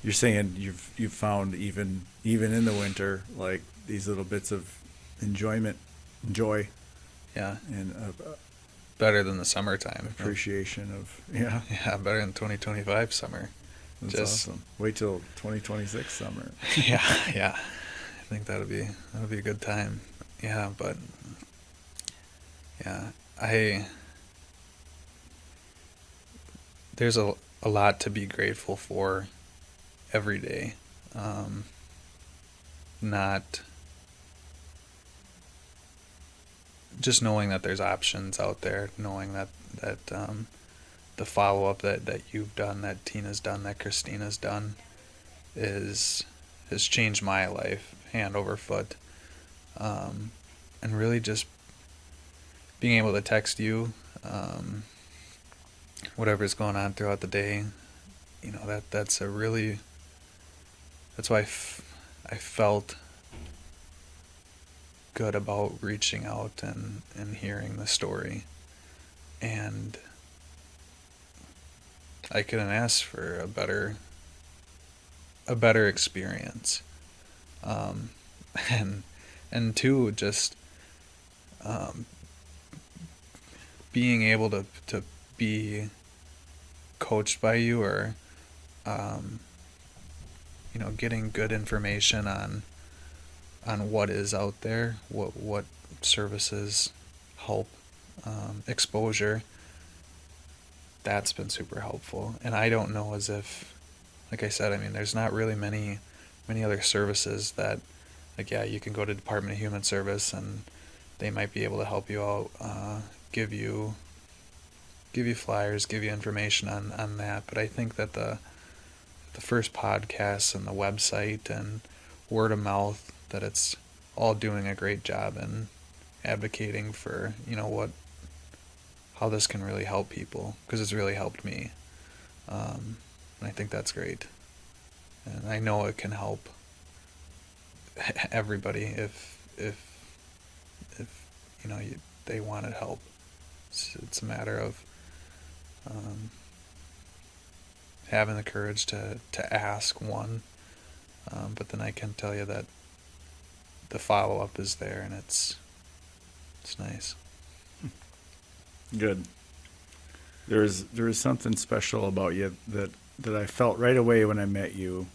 you're saying you've found even in the winter, like these little bits of joy. Yeah. And better than the summertime. Appreciation of, yeah. Yeah, better than 2025 summer. That's awesome. Wait till 2026 summer. Yeah. I think that'll be a good time. Yeah, but yeah, there's a lot to be grateful for every day. Not just knowing that there's options out there, knowing that the follow-up that you've done, that Tina's done, that Christina's done, has changed my life hand over foot. And really just being able to text you whatever's going on throughout the day, that's why I felt good about reaching out and hearing the story. And I couldn't ask for a better experience. And two, just being able to be coached by you, or getting good information on what is out there, what services help, exposure. That's been super helpful. And I don't know, as if, like I said, I mean, there's not really many other services that, like, yeah, you can go to Department of Human Service and they might be able to help you out, give you flyers, give you information on that. But I think that the first podcast and the website and word of mouth, that it's all doing a great job in advocating for, how this can really help people, because it's really helped me. And I think that's great. And I know it can help everybody if they wanted help. It's a matter of having the courage to ask one, but then I can tell you that the follow-up is there, and it's nice. Good. There is something special about you that I felt right away when I met you.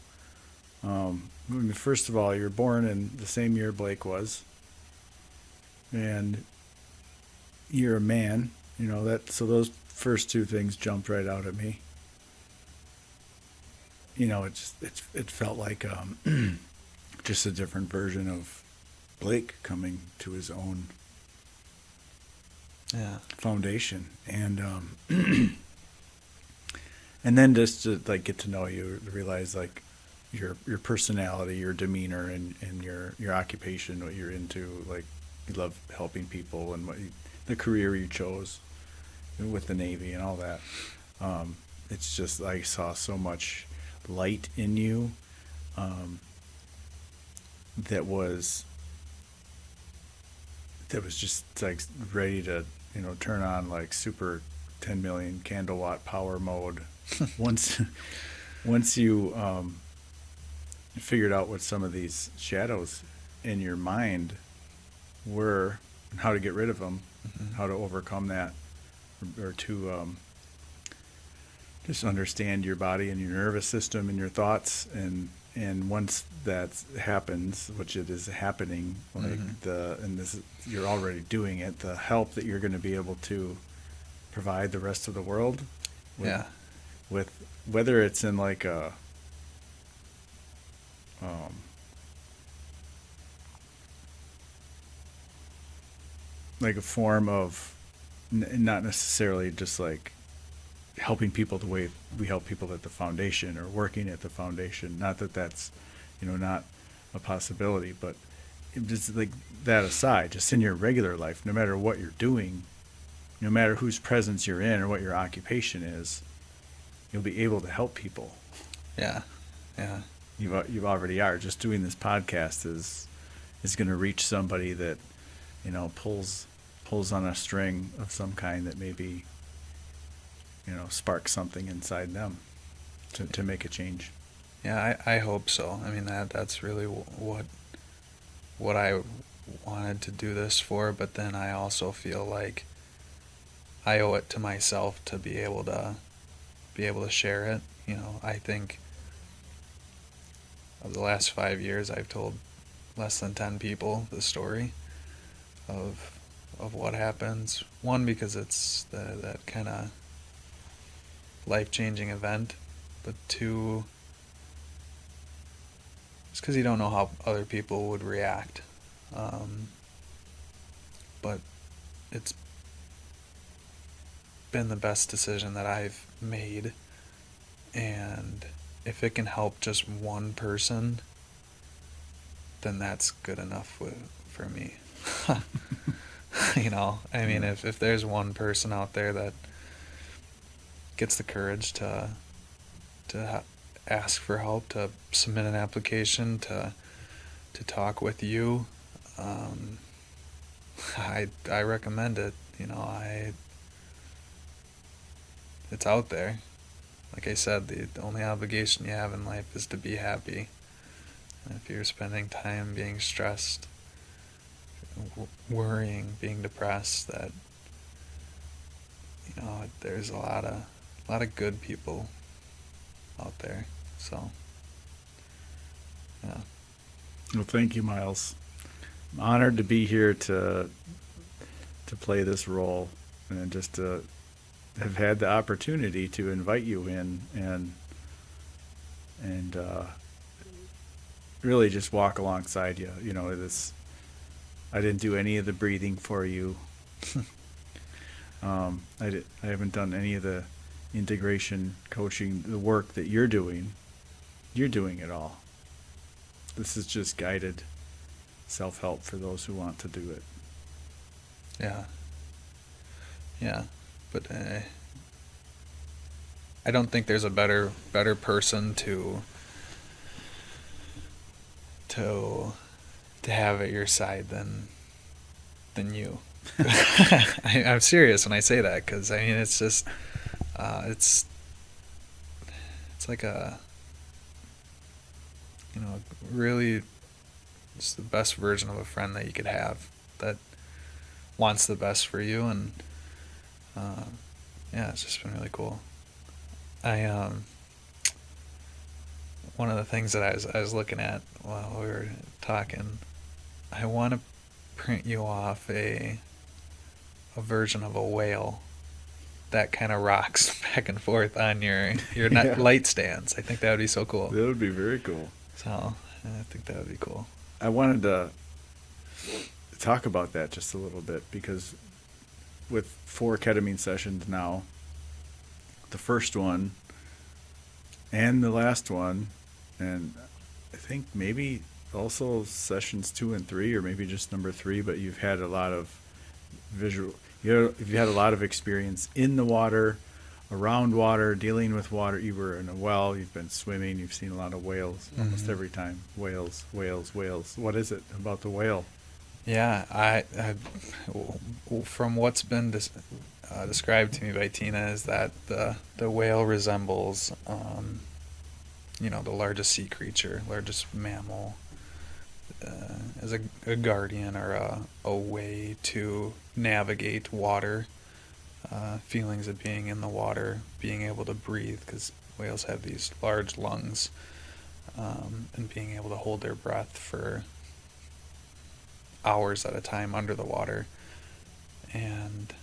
First of all, you're born in the same year Blake was, and you're a man. So those first two things jumped right out at me. It felt like just a different version of Blake coming to his own foundation, and and then just to get to know you, realize your personality, your demeanor, and your occupation, what you're into, you love helping people, and the career you chose with the Navy and all that. It's just, I saw so much light in you that was just ready to turn on super 10 million candle watt power mode once you figured out what some of these shadows in your mind were and how to get rid of them, how to overcome that, or to just understand your body and your nervous system and your thoughts, and once that happens, which it is happening, you're already doing it, the help that you're going to be able to provide the rest of the world with whether it's in a form of not necessarily just helping people the way we help people at the foundation or working at the foundation. Not that that's, not a possibility, but just that aside, just in your regular life, no matter what you're doing, no matter whose presence you're in or what your occupation is, you'll be able to help people. Yeah. You already are. Just doing this podcast is going to reach somebody that, pulls on a string of some kind that maybe, spark something inside them to make a change. Yeah, I hope so. I mean, that's really what I wanted to do this for, but then I also feel like I owe it to myself to be able to share it. I think of the last 5 years, I've told less than 10 people the story of what happens. One, because it's that kind of life-changing event, but two, it's because you don't know how other people would react. But it's been the best decision that I've made, and if it can help just one person, then that's good enough for me. If there's one person out there that gets the courage to ask for help, to submit an application, to talk with you, I recommend it. It's out there. Like I said, the only obligation you have in life is to be happy. And if you're spending time being stressed, worrying, being depressed, that there's a lot of good people out there. So yeah. Well, thank you, Miles. I'm honored to be here to play this role, and just to have had the opportunity to invite you in and really just walk alongside you. I didn't do any of the breathing for you. I haven't done any of the integration coaching, the work that you're doing. You're doing it all. This is just guided self-help for those who want to do it. Yeah. Yeah. But I don't think there's a better person to have at your side than you. I'm serious when I say that, because I mean it's just it's like a, really, it's the best version of a friend that you could have, that wants the best for you. And yeah, it's just been really cool. I one of the things that I was looking at while we were talking, I want to print you off a version of a whale that kind of rocks back and forth on your Yeah. light stands. I think that would be so cool. That would be very cool. So I think that would be cool. I wanted to talk about that just a little bit, because with 4 ketamine sessions now, the first one and the last one, and I think maybe also sessions 2 and 3, or maybe just number 3, but you've had a lot of you've had a lot of experience in the water, around water, dealing with water. You were in a well, you've been swimming, you've seen a lot of whales almost every time. Whales. What is it about the whale? Yeah, I from what's been described to me by Tina, is that the whale resembles, the largest sea creature, largest mammal, as a guardian, or a way to navigate water, feelings of being in the water, being able to breathe, because whales have these large lungs, and being able to hold their breath for hours at a time under the water, and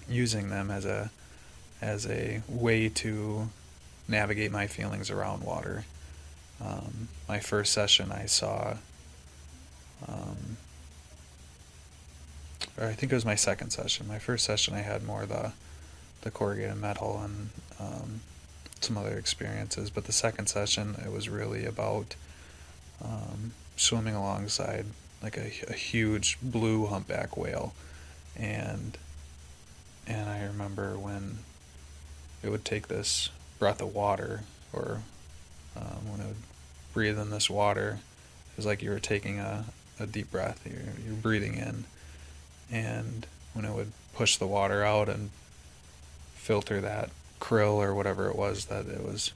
using them as a way to navigate my feelings around water. My first session I saw, or I think it was my second session. My first session I had more the corrugated metal and some other experiences, but the second session it was really about swimming alongside like a huge blue humpback whale, and I remember when it would take this breath of water, or when it would breathe in this water, it was like you were taking a deep breath. You're breathing in, and when it would push the water out and filter that krill or whatever it was that it was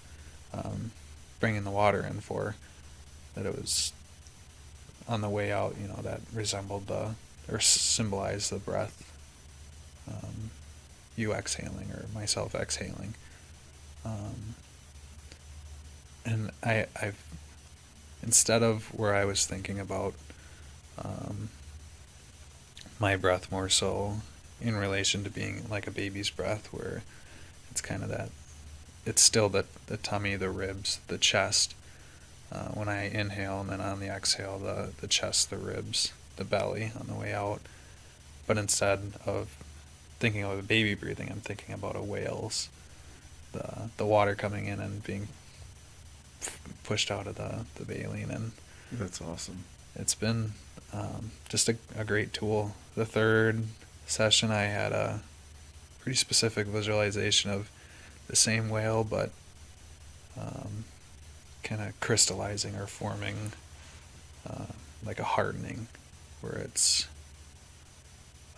bringing the water in for, that it was on the way out, that resembled or symbolized the breath, you exhaling or myself exhaling. And I've, instead of where I was thinking about my breath more so in relation to being like a baby's breath, where it's kind of that, it's still the tummy, the ribs, the chest, when I inhale, and then on the exhale, the chest, the ribs, the belly on the way out. But instead of thinking of a baby breathing, I'm thinking about a whale's, the water coming in and being pushed out of the baleen. And That's awesome. it's been just a great tool. The third session, I had a pretty specific visualization of the same whale, but kind of crystallizing or forming, like a hardening, where it's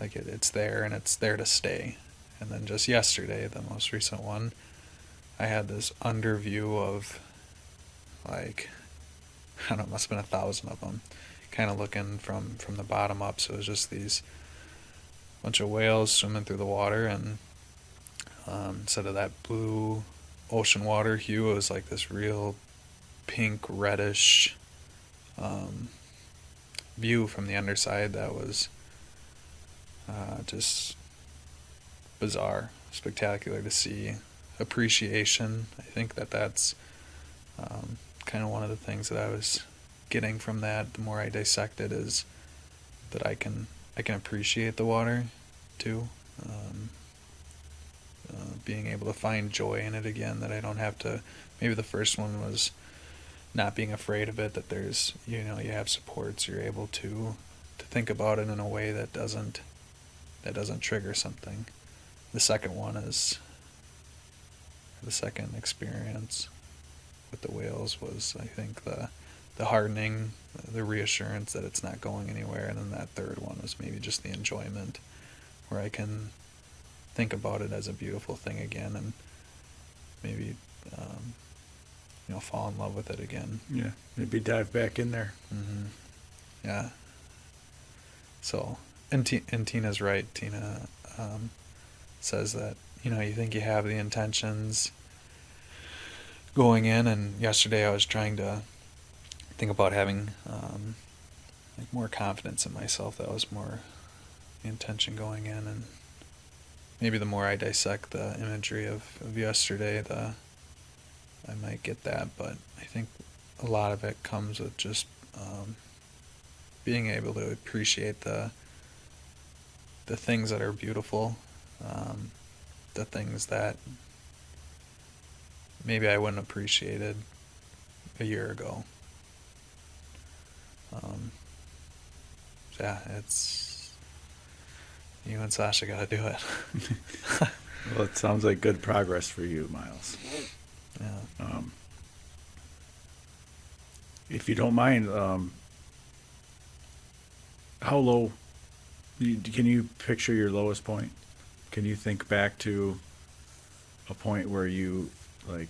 like it's there and it's there to stay. And then just yesterday, the most recent one, I had this under view of, like, I don't know, it must have been 1,000 of them, kind of looking from the bottom up. So it was just these bunch of whales swimming through the water, and instead of that blue ocean water hue, it was like this real pink reddish view from the underside that was just bizarre, spectacular to see. Appreciation. I think that's kind of one of the things that I was getting from that, the more I dissect it, is that I can appreciate the water too. Um, Being able to find joy in it again, that I don't have to. Maybe the first one was not being afraid of it, that there's, you have supports, you're able to think about it in a way that doesn't trigger something. The second one is, the second experience with the whales was, I think, the hardening, the reassurance that it's not going anywhere, and then that third one was maybe just the enjoyment, where I can think about it as a beautiful thing again, and maybe fall in love with it again. Yeah, maybe dive back in there. Mm-hmm. Yeah. So, and Tina's right. Tina says that, you think you have the intentions going in, and yesterday I was trying to think about having like more confidence in myself. That was more the intention going in, and maybe the more I dissect the imagery of yesterday, I might get that. But I think a lot of it comes with just being able to appreciate the things that are beautiful, the things that maybe I wouldn't have appreciated a year ago. Yeah, it's you and Sasha got to do it. Well, it sounds like good progress for you, Miles. Yeah. If you don't mind, how low? Can you picture your lowest point? Can you think back to a point where you like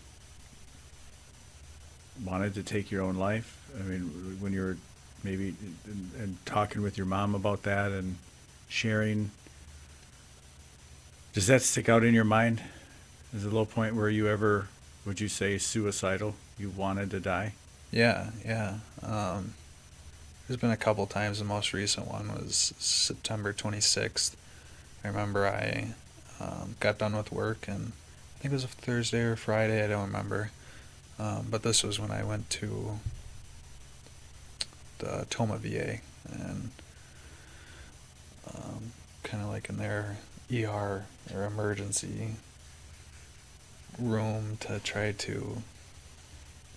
wanted to take your own life? I mean, when you were maybe and talking with your mom about that and sharing, does that stick out in your mind as a low point where you ever, would you say, suicidal? You wanted to die? Yeah. There's been a couple times. The most recent one was September 26th. I remember I got done with work, and I think it was a Thursday or Friday, I don't remember. But this was when I went to the Toma VA, and kind of like in their ER or emergency room to try to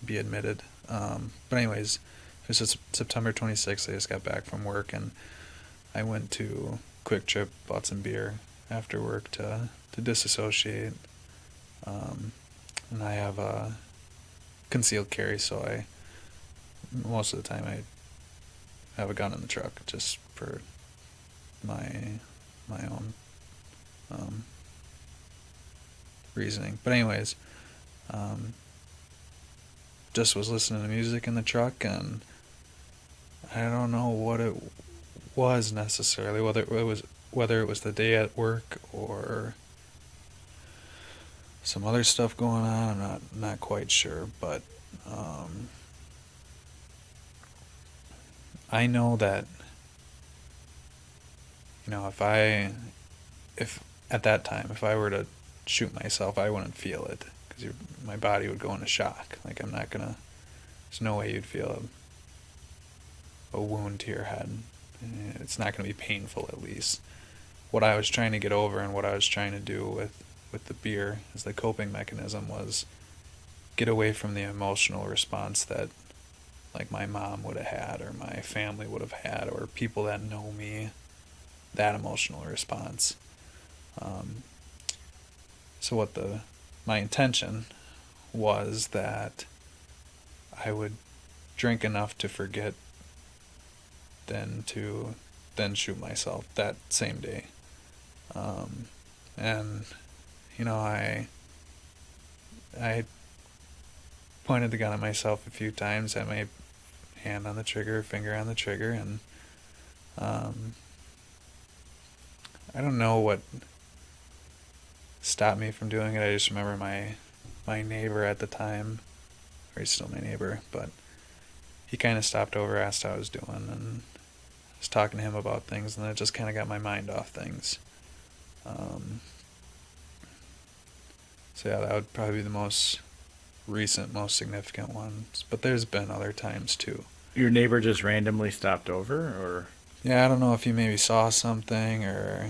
be admitted. But anyways, it was just September 26th. I just got back from work, and I went to Quick Trip, bought some beer after work to disassociate. And I have a concealed carry, so most of the time I have a gun in the truck just for my own reasoning. But anyways, just was listening to music in the truck, and I don't know what it was necessarily, whether it was the day at work or some other stuff going on. I'm not quite sure, but I know that, if at that time, if I were to shoot myself, I wouldn't feel it, because my body would go into shock. Like, there's no way you'd feel a wound to your head. It's not going to be painful, at least. What I was trying to get over, and what I was trying to do with the beer as the coping mechanism, was get away from the emotional response that, like, my mom would have had, or my family would have had, or people that know me, that emotional response. So what my intention was that I would drink enough to forget, then shoot myself that same day. And I pointed the gun at myself a few times, had my hand on the trigger, finger on the trigger, and I don't know what stopped me from doing it. I just remember my neighbor at the time, or he's still my neighbor, but he kind of stopped over, asked how I was doing, and I was talking to him about things, and it just kind of got my mind off things. So yeah, that would probably be the most recent, most significant ones, but there's been other times too. Your neighbor just randomly stopped over, or Yeah, I don't know if he maybe saw something or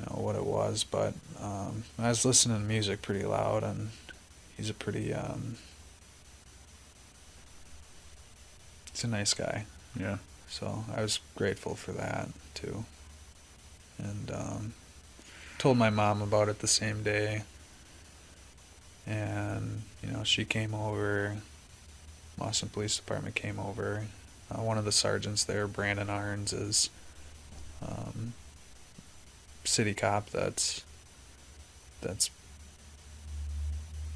what it was, but I was listening to music pretty loud, and he's a pretty he's a nice guy. yeah, So I was grateful for that too, and told my mom about it the same day, and she came over. Boston Police Department came over. One of the sergeants there, Brandon Arns, is um, city cop that's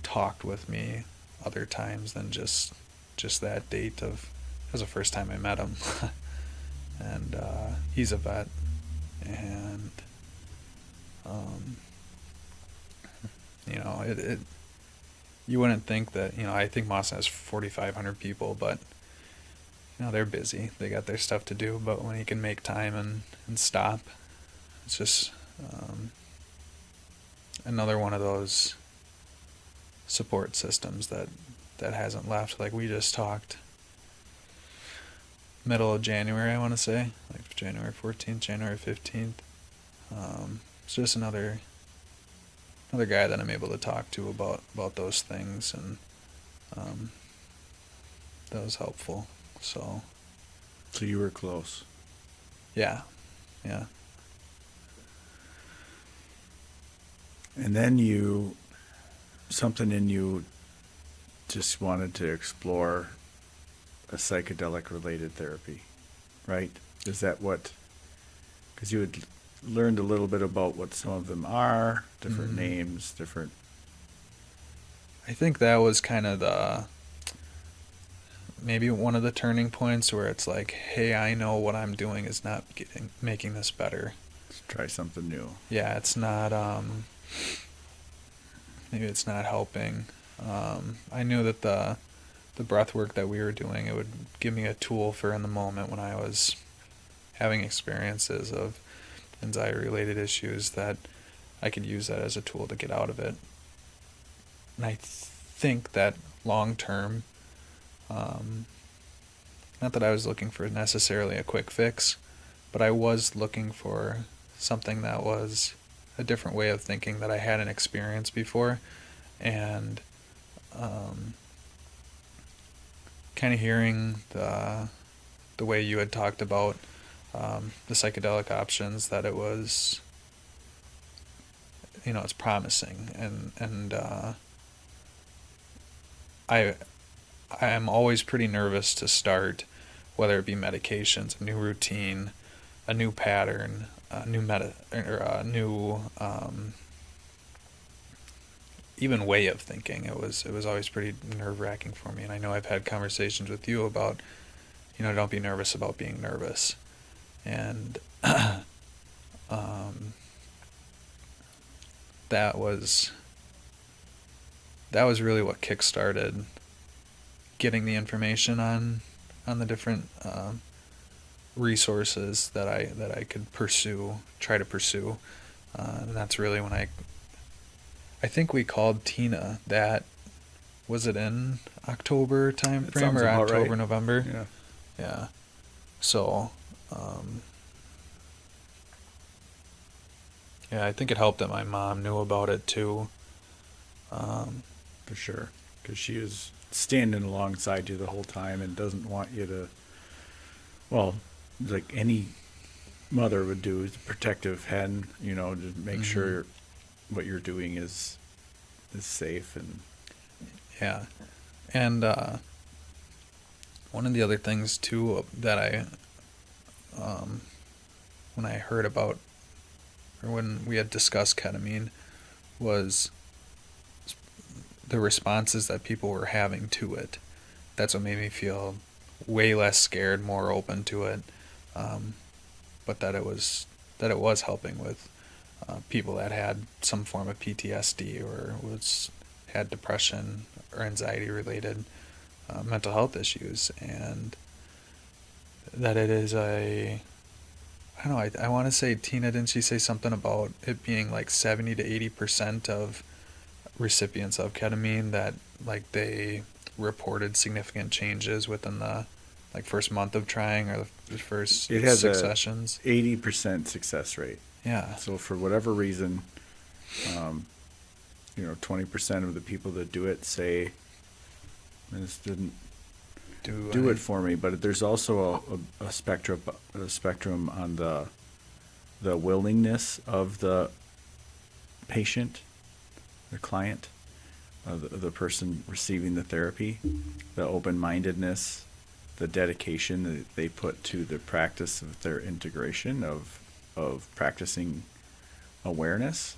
talked with me other times than just that date of it was the first time I met him. And he's a vet, and um, it you wouldn't think that I think Boston has 4,500 people, but they're busy, they got their stuff to do, but when you can make time and stop, it's just another one of those support systems that hasn't left. Like, we just talked middle of January, I want to say, like January 14th, January 15th. It's just another guy that I'm able to talk to about those things, and that was helpful. So you were close. yeah. And then something in you just wanted to explore a psychedelic related therapy, right? Is that what, because you had learned a little bit about what some of them are, different names, different. I think that was kind of maybe one of the turning points where it's like, hey, I know what I'm doing is not making this better. Let's try something new. Yeah, it's not, maybe it's not helping. I knew that the breath work that we were doing, it would give me a tool for in the moment when I was having experiences of anxiety-related issues, that I could use that as a tool to get out of it. And I think that long-term, not that I was looking for necessarily a quick fix, but I was looking for something that was a different way of thinking that I hadn't experienced before, and kind of hearing the way you had talked about the psychedelic options, that it was, it's promising, and I am always pretty nervous to start, whether it be medications, a new routine, a new pattern, a new even way of thinking. It was always pretty nerve-wracking for me, and I know I've had conversations with you about, don't be nervous about being nervous, and that was really what kick-started getting the information on the different resources that I could try to pursue, and that's really when I think we called Tina. That was it in October time frame, or October, right? November. Yeah. So I think it helped that my mom knew about it too. For sure, because she was standing alongside you the whole time and doesn't want you to, well, like any mother would do, is a protective hen, to make sure what you're doing is safe. And yeah, and one of the other things too that I when I heard about, or when we had discussed ketamine, was the responses that people were having to it. That's what made me feel way less scared, more open to it, but that it was helping with people that had some form of PTSD, or had depression or anxiety related mental health issues, and that it is I don't know, I want to say, Tina, didn't she say something about it being like 70 to 80% of recipients of ketamine that, like, they reported significant changes within the Like first month of trying or the first It has 6 sessions? 80% success rate. Yeah. So for whatever reason, 20% of the people that do it say, this didn't do it for me. But there's also a spectrum on the willingness of the patient, the client, the person receiving the therapy, the open-mindedness, the dedication that they put to the practice of their integration of practicing awareness,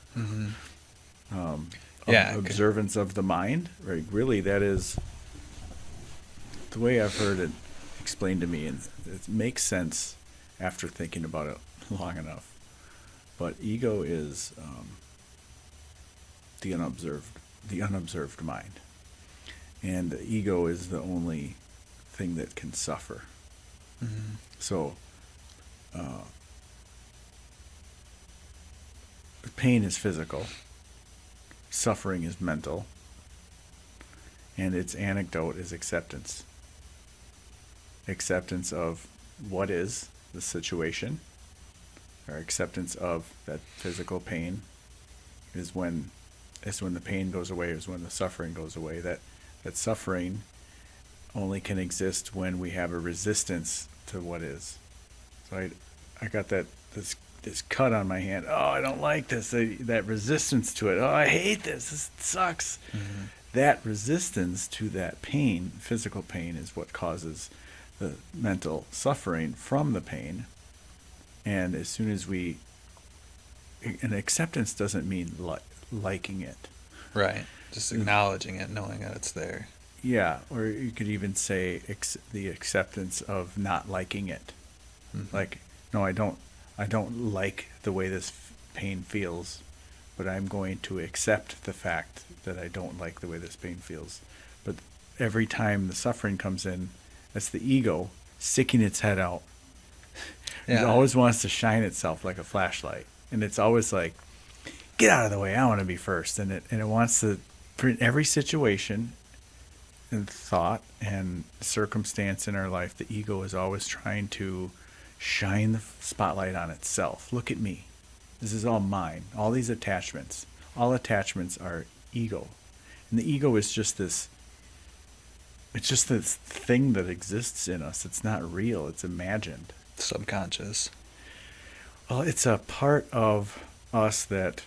observance of the mind. Right? Really, that is the way I've heard it explained to me, and it makes sense after thinking about it long enough. But ego is the unobserved mind, and the ego is the only thing that can suffer. So pain is physical, suffering is mental, and its antidote is acceptance. Acceptance of what is the situation, or acceptance of that physical pain is when the pain goes away, is when the suffering goes away. That suffering only can exist when we have a resistance to what is. So I got this cut on my hand. Oh, I don't like this. That resistance to it. Oh, I hate this. This sucks. That resistance to that pain, physical pain, is what causes the mental suffering from the pain. And as soon as and acceptance doesn't mean liking it. Right. Just acknowledging it, knowing that it's there. Yeah, or you could even say the acceptance of not liking it. Like, no, I don't like the way this pain feels, but I'm going to accept the fact that I don't like the way this pain feels. But every time the suffering comes in, that's the ego sticking its head out. It always wants to shine itself like a flashlight, and it's always like, get out of the way, I want to be first. And it wants to, in every situation and thought and circumstance in our life, the ego is always trying to shine the spotlight on itself. Look at me. This is all mine. All these attachments. All attachments are ego. And the ego is just this, it's just this thing that exists in us. It's not real. It's imagined. Subconscious. Well, it's a part of us that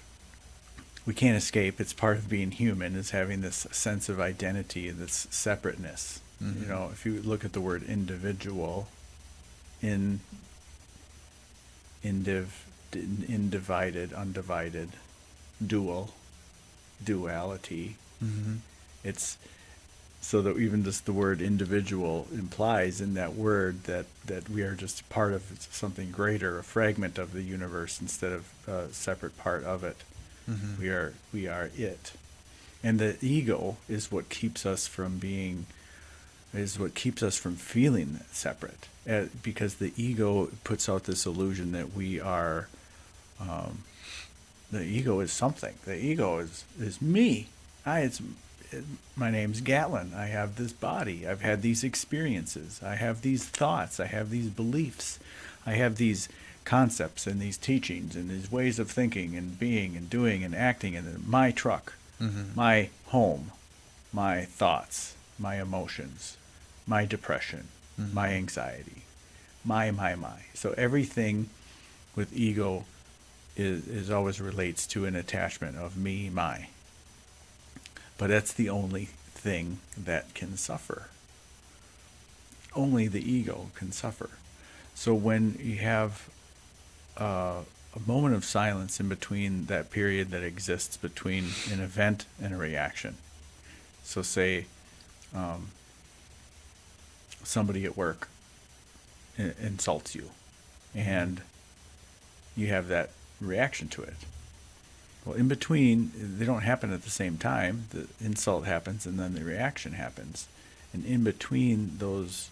we can't escape. It's part of being human, is having this sense of identity, this separateness. If you look at the word individual, individed, undivided, duality. It's so that even just the word individual implies in that word that we are just part of something greater, a fragment of the universe instead of a separate part of it. We are it. And the ego is what keeps us from feeling separate. Because the ego puts out this illusion that we are, the ego is something. The ego is me. My name's Gatlin. I have this body. I've had these experiences. I have these thoughts. I have these beliefs. I have these concepts and these teachings and these ways of thinking and being and doing and acting, and my truck, my home, my thoughts, my emotions, my depression, my anxiety, my. So everything with ego is always relates to an attachment of me, my. But that's the only thing that can suffer. Only the ego can suffer. So when you have a moment of silence in between that period that exists between an event and a reaction. So say somebody at work insults you, and you have that reaction to it. Well, in between, they don't happen at the same time. The insult happens and then the reaction happens. And in between those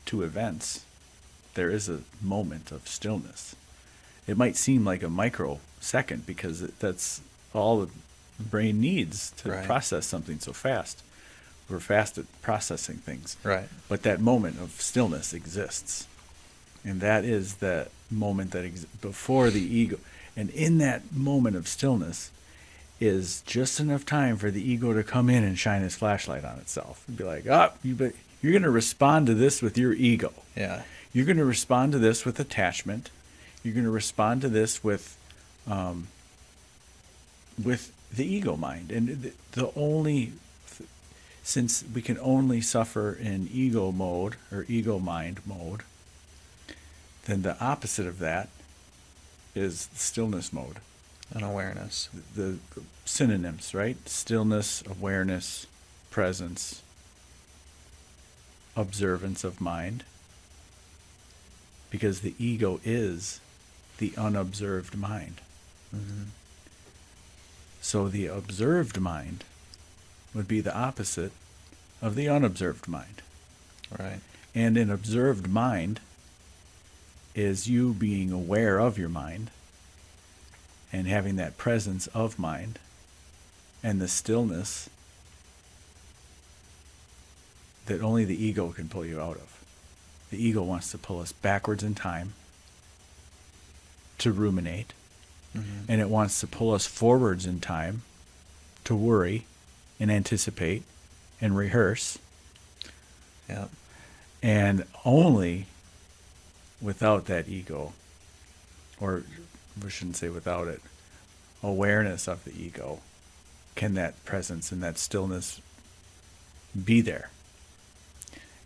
two events, there is a moment of stillness. It might seem like a microsecond because that's all the brain needs to process something so fast. we're fast at processing things. Right. But that moment of stillness exists. And that is that moment that before the ego. And in that moment of stillness is just enough time for the ego to come in and shine its flashlight on itself. And be like, you're going to respond to this with your ego. Yeah. You're going to respond to this with attachment. You're going to respond to this with the ego mind. And since we can only suffer in ego mode or ego mind mode, then the opposite of that is the stillness mode. And awareness. The synonyms, right? Stillness, awareness, presence, observance of mind. Because the ego is the unobserved mind. Mm-hmm. So the observed mind would be the opposite of the unobserved mind. Right. And an observed mind is you being aware of your mind and having that presence of mind and the stillness that only the ego can pull you out of. The ego wants to pull us backwards in time to ruminate, Mm-hmm. and it wants to pull us forwards in time to worry and anticipate and rehearse. Yeah. And only without that ego, or we shouldn't say without it, awareness of the ego, can that presence and that stillness be there.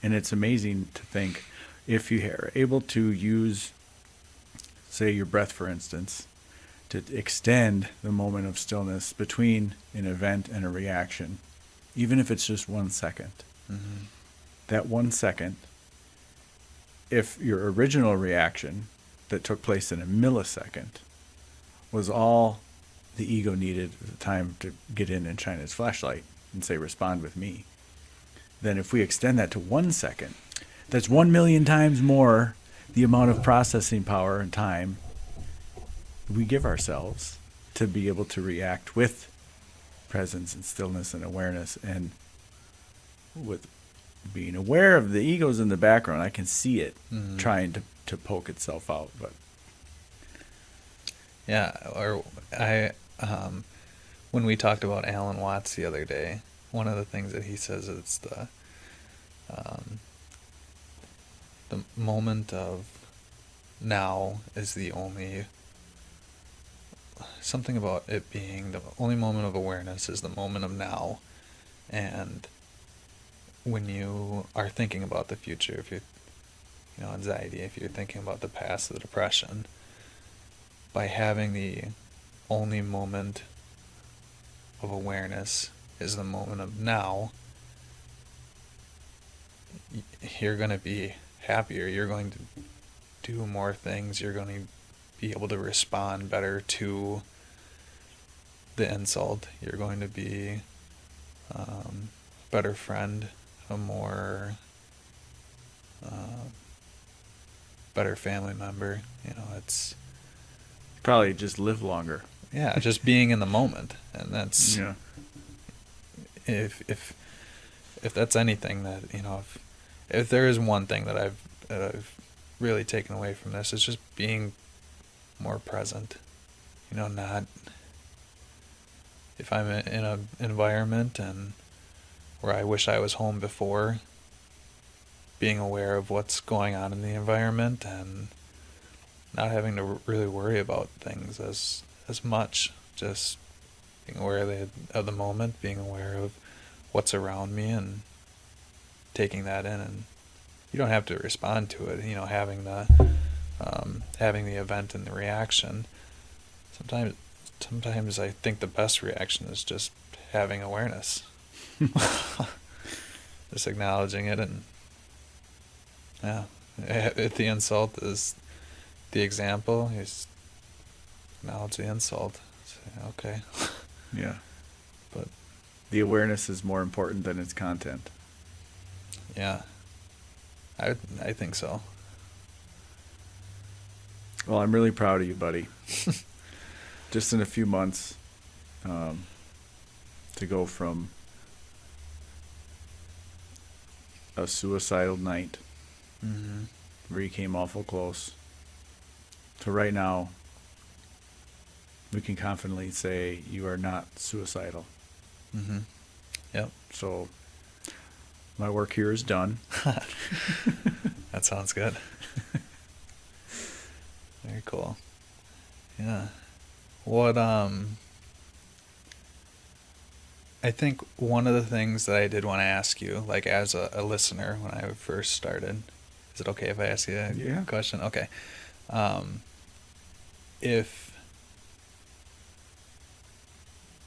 And it's amazing to think, if you are able to use, say, your breath, for instance, to extend the moment of stillness between an event and a reaction, even if it's just 1 second. Mm-hmm. That 1 second, if your original reaction that took place in a millisecond was all the ego needed at the time to get in and shine its flashlight and say, respond with me, then if we extend that to 1 second, that's 1,000,000 times more the amount of processing power and time we give ourselves to be able to react with presence and stillness and awareness, and with being aware of the egos in the background. I can see it Mm-hmm. trying to poke itself out. But Yeah, or when we talked about Alan Watts the other day, one of the things that he says is the moment of now is the only, something about it being the only moment of awareness is the moment of now. And when you are thinking about the future, if you're, anxiety, if you're thinking about the past, the depression, by having the only moment of awareness is the moment of now, you're going to be happier. You're going to do more things. You're going to be able to respond better to the insult. You're going to be a better friend, a more better family member. It's probably just live longer. yeah, just being in the moment. And that's Yeah. if that's anything that, if there is one thing that I've really taken away from this, it's just being more present. Not, if I'm in an environment and where I wish I was home before, being aware of what's going on in the environment and not having to really worry about things as much, just being aware of the moment, being aware of what's around me and taking that in. And you don't have to respond to it, having the event and the reaction. Sometimes I think the best reaction is just having awareness. Just acknowledging it. And yeah, if the insult is the example, you just acknowledge the insult. Say, okay. Yeah. But The awareness is more important than its content. yeah, I think so. Well, I'm really proud of you, buddy. Just in a few months, to go from a suicidal night Mm-hmm. where you came awful close to right now, we can confidently say you are not suicidal. Mm-hmm. Yep. So my work here is done. That sounds good. Very cool. Yeah. What I think one of the things that I did want to ask you, like as a listener when I first started, is it okay if I ask you a Yeah. question? Okay. If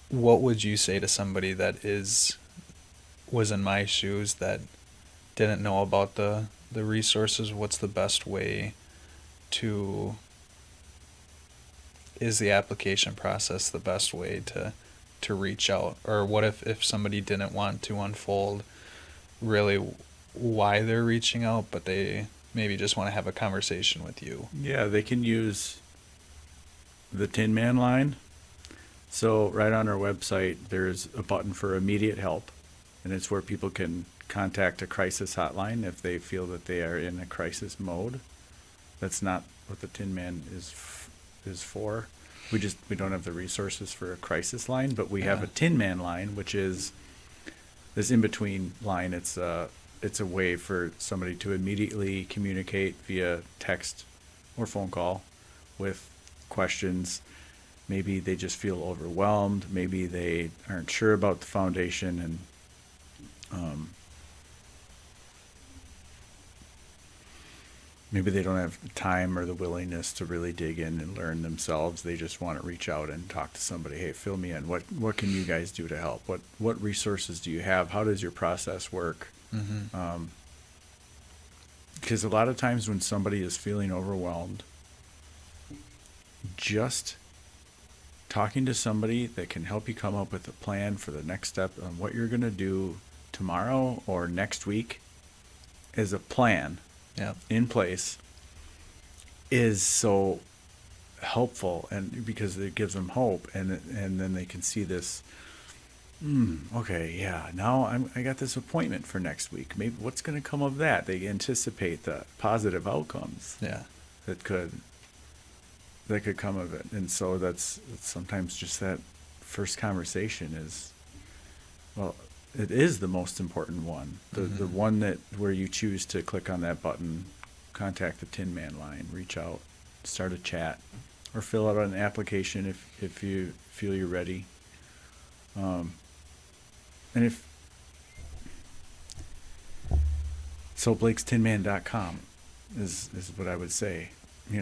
what would you say to somebody that was in my shoes that didn't know about the resources? What's the best way to is the application process the best way to reach out? Or what if somebody didn't want to unfold really why they're reaching out, but they maybe just want to have a conversation with you? Yeah, they can use the Tinman line. So right on our website, there's a button for immediate help, and it's where people can contact a crisis hotline if they feel that they are in a crisis mode. That's not what the Tinman is for. We don't have the resources for a crisis line, but we have a Tinman line, which is this in between line. It's a way for somebody to immediately communicate via text or phone call with questions. Maybe they just feel overwhelmed. Maybe they aren't sure about the foundation, and maybe they don't have time or the willingness to really dig in and learn themselves. They just want to reach out and talk to somebody. Hey, fill me in. What can you guys do to help? What resources do you have? How does your process work? Mm-hmm. Because a lot of times when somebody is feeling overwhelmed, just talking to somebody that can help you come up with a plan for the next step on what you're going to do tomorrow or next week is a plan in place is so helpful, and because it gives them hope, and then they can see this. Okay, yeah. Now I got this appointment for next week. Maybe what's going to come of that? They anticipate the positive outcomes that could come of it, and so that's sometimes just that first conversation is, well, it is the most important one. The one that where you choose to click on that button, contact the Tinman line, reach out, start a chat, or fill out an application if you feel you're ready. And so blakestinman.com is what I would say.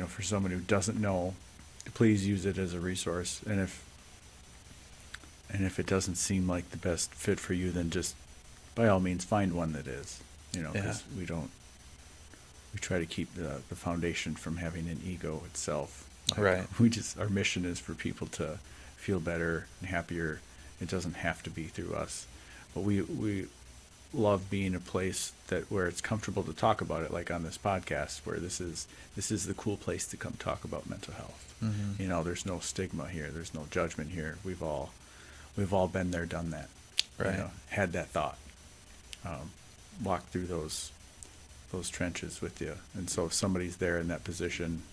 For someone who doesn't know, please use it as a resource. And if it doesn't seem like the best fit for you, then just by all means find one that is. Because we try to keep the foundation from having an ego itself. Right. Our mission is for people to feel better and happier. It doesn't have to be through us, but we love being a place where it's comfortable to talk about it, like on this podcast, where this is the cool place to come talk about mental health. Mm-hmm. There's no stigma here. There's no judgment here. We've all been there, done that. Right. Had that thought. Walked through those trenches with you. And so if somebody's there in that position,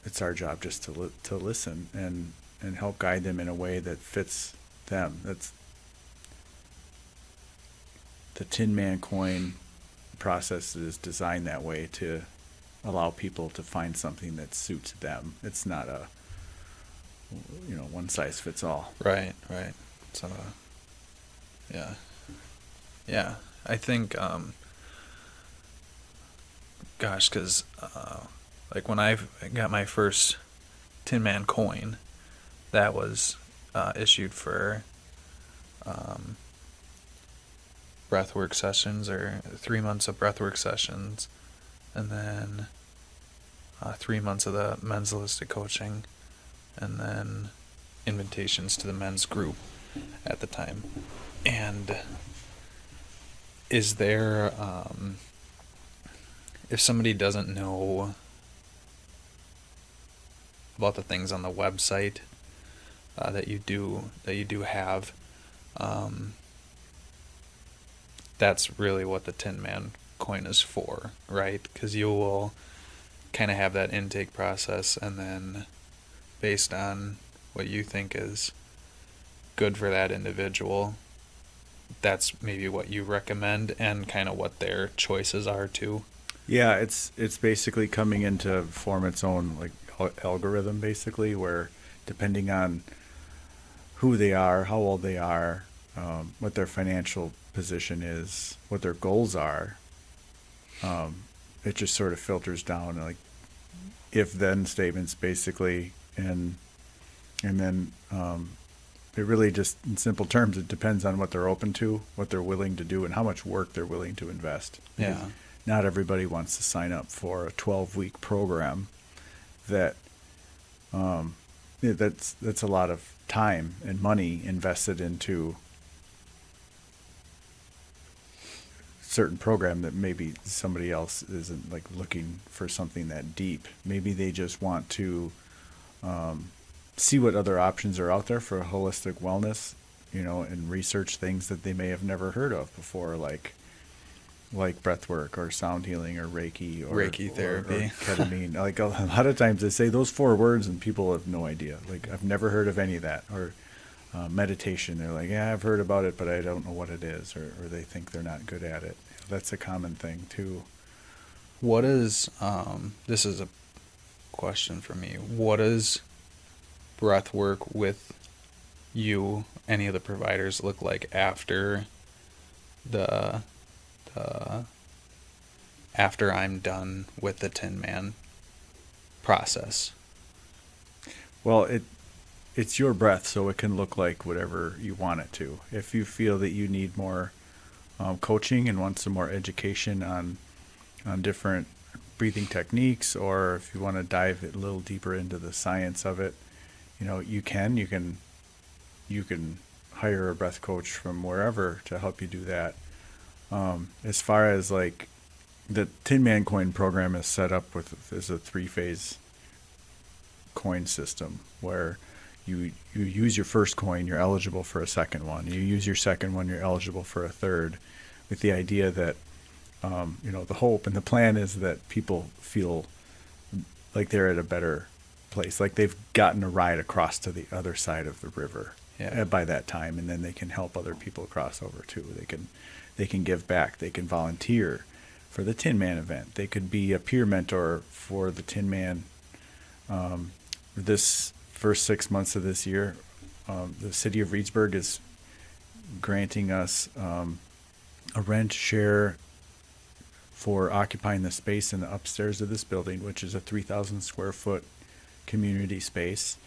it's our job just to listen and help guide them in a way that fits them. That's the Tinman coin process is designed that way, to allow people to find something that suits them. It's not a one size fits all. Right. So yeah. I think because like when I got my first Tinman coin, that was issued for breathwork sessions, or 3 months of breathwork sessions, and then 3 months of the men's holistic coaching, and then invitations to the men's group at the time. And is there, if somebody doesn't know about the things on the website that you do have, that's really what the Tinman coin is for, right? Because you will kind of have that intake process, and then based on what you think is good for that individual, that's maybe what you recommend and kind of what their choices are too. Yeah, it's basically coming into form its own like algorithm basically, where depending on who they are, how old they are, what their financial position is, what their goals are, it just sort of filters down like if then statements basically, and then it really just in simple terms it depends on what they're open to, what they're willing to do, and how much work they're willing to invest. Because Yeah. not everybody wants to sign up for a 12-week program that that's a lot of time and money invested into certain program that maybe somebody else isn't like looking for something that deep. Maybe they just want to see what other options are out there for holistic wellness, and research things that they may have never heard of before, like breathwork or sound healing or Reiki or Reiki therapy. or ketamine. Like a lot of times they say those four words and people have no idea. Like I've never heard of any of that. Or meditation. They're like, yeah, I've heard about it, but I don't know what it is, or they think they're not good at it. That's a common thing too. What is, this is a question for me. What is breath work with you, any of the providers, look like after the after I'm done with the Tinman process? Well, it's your breath, so it can look like whatever you want it to. If you feel that you need more coaching and want some more education on different breathing techniques, or if you want to dive a little deeper into the science of it, you can hire a breath coach from wherever to help you do that. As far as like the Tinman coin program is set up is a 3-phase coin system where you use your first coin, you're eligible for a second one. You use your second one, you're eligible for a third, with the idea that the hope and the plan is that people feel like they're at a better place, like they've gotten a ride across to the other side of the river by that time, and then they can help other people cross over too. They can give back. They can volunteer for the Tinman event. They could be a peer mentor for the Tinman. This first 6 months of this year, the city of Reedsburg is granting us a rent share for occupying the space in the upstairs of this building, which is a 3,000 square foot community space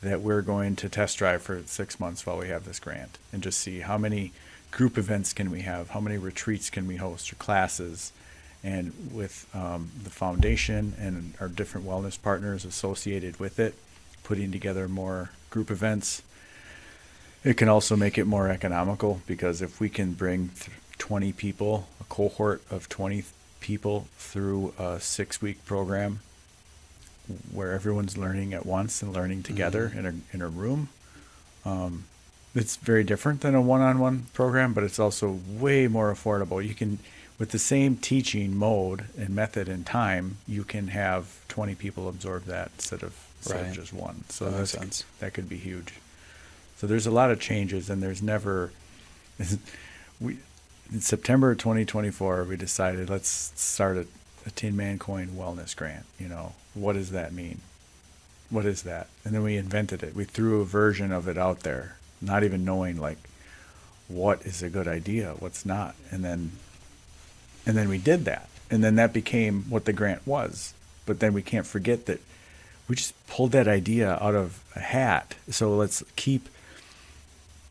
that we're going to test drive for 6 months while we have this grant, and just see how many group events can we have, how many retreats can we host, or classes. And with the foundation and our different wellness partners associated with it, putting together more group events, it can also make it more economical, because if we can bring 20 people, a cohort of 20 people through a 6-week program where everyone's learning at once and learning together in a room, it's very different than a one-on-one program, but it's also way more affordable. You can, with the same teaching mode and method and time, you can have 20 people absorb that instead of just one. So that makes sense. That could be huge. So there's a lot of changes, and there's never in September 2024 we decided let's start a Tinman coin wellness grant. What does that mean? What is that? And then we invented it. We threw a version of it out there, not even knowing like what is a good idea, what's not. And then we did that. And then that became what the grant was. But then we can't forget that we just pulled that idea out of a hat. So let's keep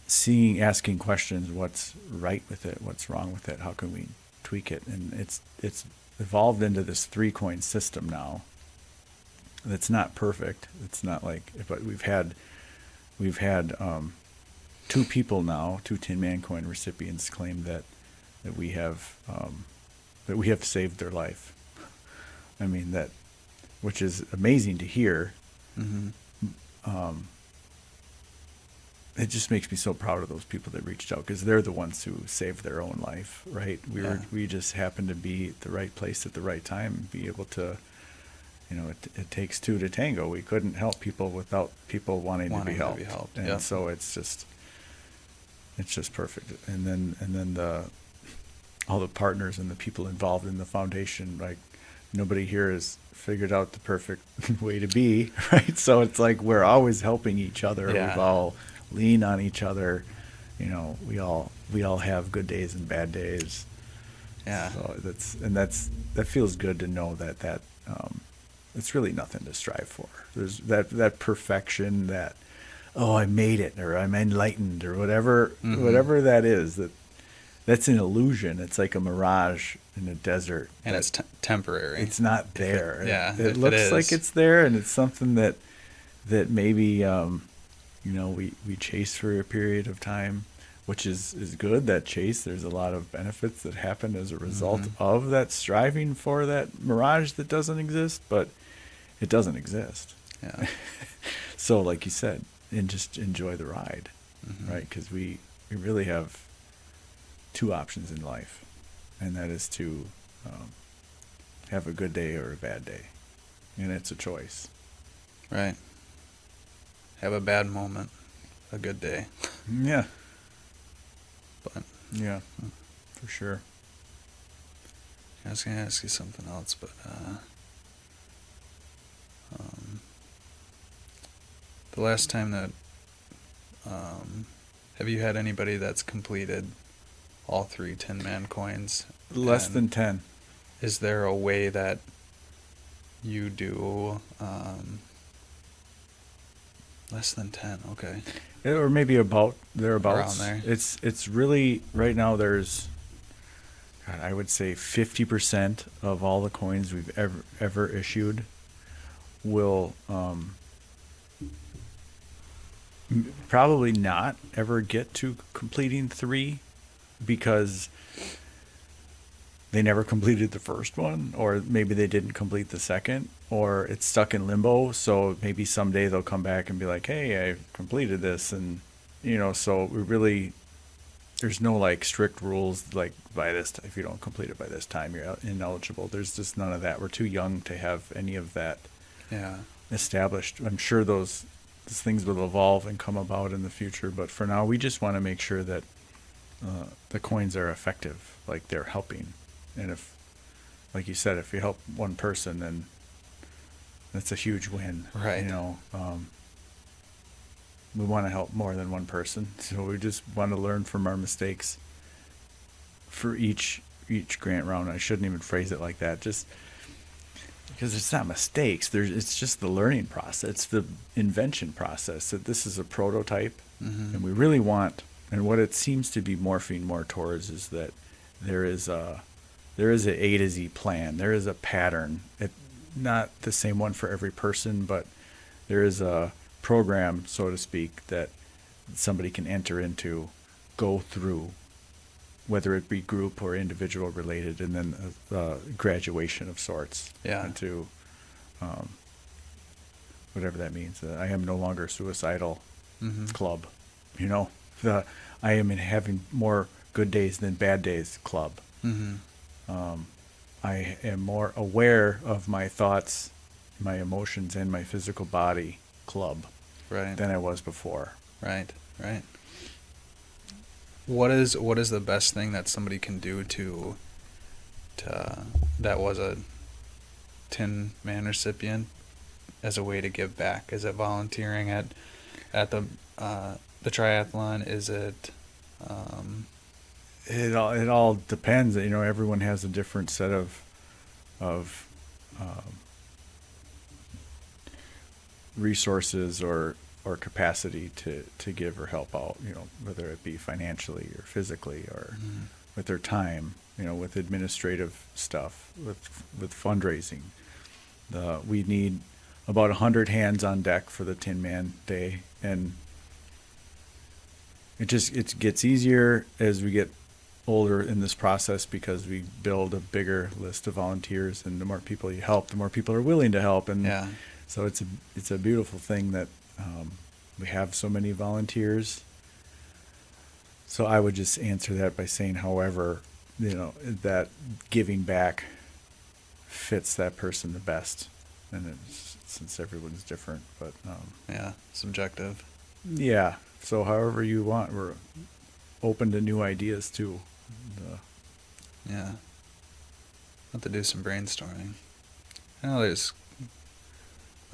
asking questions. What's right with it? What's wrong with it? How can we tweak it? And it's evolved into this 3-coin system now. That's not perfect. It's not like, but we've had 2 people now, 2 Tinman coin recipients, claim that we have saved their life. I mean, which is amazing to hear. Mm-hmm. it just makes me so proud of those people that reached out, because they're the ones who saved their own life, right? We just happened to be at the right place at the right time and be able to, it takes two to tango. We couldn't help people without people wanting to be helped. And yeah. so it's just perfect. And then all the partners and the people involved in the foundation, like, nobody here has figured out the perfect way to be, right? So it's like we're always helping each other. Yeah. We've all lean on each other. We all have good days and bad days. Yeah. So that feels good to know that it's really nothing to strive for. There's that perfection, that, oh, I made it, or I'm enlightened, or whatever that is. That's an illusion. It's like a mirage in a desert. And it's temporary. It's not there. It looks like it's there, and it's something that maybe we chase for a period of time, which is good. That chase, there's a lot of benefits that happen as a result of that striving for that mirage that doesn't exist, but it doesn't exist. Yeah. So, like you said, and just enjoy the ride, right? Because we really have two options in life, and that is to have a good day or a bad day, and it's a choice. Right. Have a bad moment, a good day. Yeah. But Yeah, for sure. I was going to ask you something else, but the last time that have you had anybody that's completed all 3 Tinman coins? Less than 10. Is there a way that you do less than 10? Okay. Or maybe thereabouts. Around there. It's really, right now there's, God, I would say 50% of all the coins we've ever issued will probably not ever get to completing 3, because they never completed the first one, or maybe they didn't complete the second, or it's stuck in limbo. So maybe someday they'll come back and be like, hey, I completed this. And, so there's no like strict rules, like by this, if you don't complete it by this time, you're ineligible. There's just none of that. We're too young to have any of that established. I'm sure those things will evolve and come about in the future. But for now, we just want to make sure that the coins are effective, like they're helping. And if, like you said, if you help one person, then that's a huge win. Right. We want to help more than one person, so we just want to learn from our mistakes for each grant round. I shouldn't even phrase it like that, just because it's not mistakes. It's just the learning process. It's the invention process. That this is a prototype, and we really want. And what it seems to be morphing more towards is that there is a A to Z plan. There is a pattern. Not the same one for every person, but there is a program, so to speak, that somebody can enter into, go through, whether it be group or individual related, and then a graduation of sorts into whatever that means. I am no longer suicidal club. I am in having more good days than bad days club. I am more aware of my thoughts, my emotions, and my physical body club than I was before. Right. What is the best thing that somebody can do to that was a Tinman recipient as a way to give back? Is it volunteering at the triathlon? Is it It all depends. Everyone has a different set of resources or capacity to give or help out. Whether it be financially or physically or with their time. With administrative stuff, with fundraising. We need about 100 hands on deck for the Tinman Day, and it gets easier as we get older in this process, because we build a bigger list of volunteers, and the more people you help, the more people are willing to help, and so it's a beautiful thing that we have so many volunteers. So I would just answer that by saying, however, that giving back fits that person the best. And since everyone's different, but Yeah, subjective. yeah. So however you want, we're open to new ideas too. Yeah. I'll have to do some brainstorming. I know there's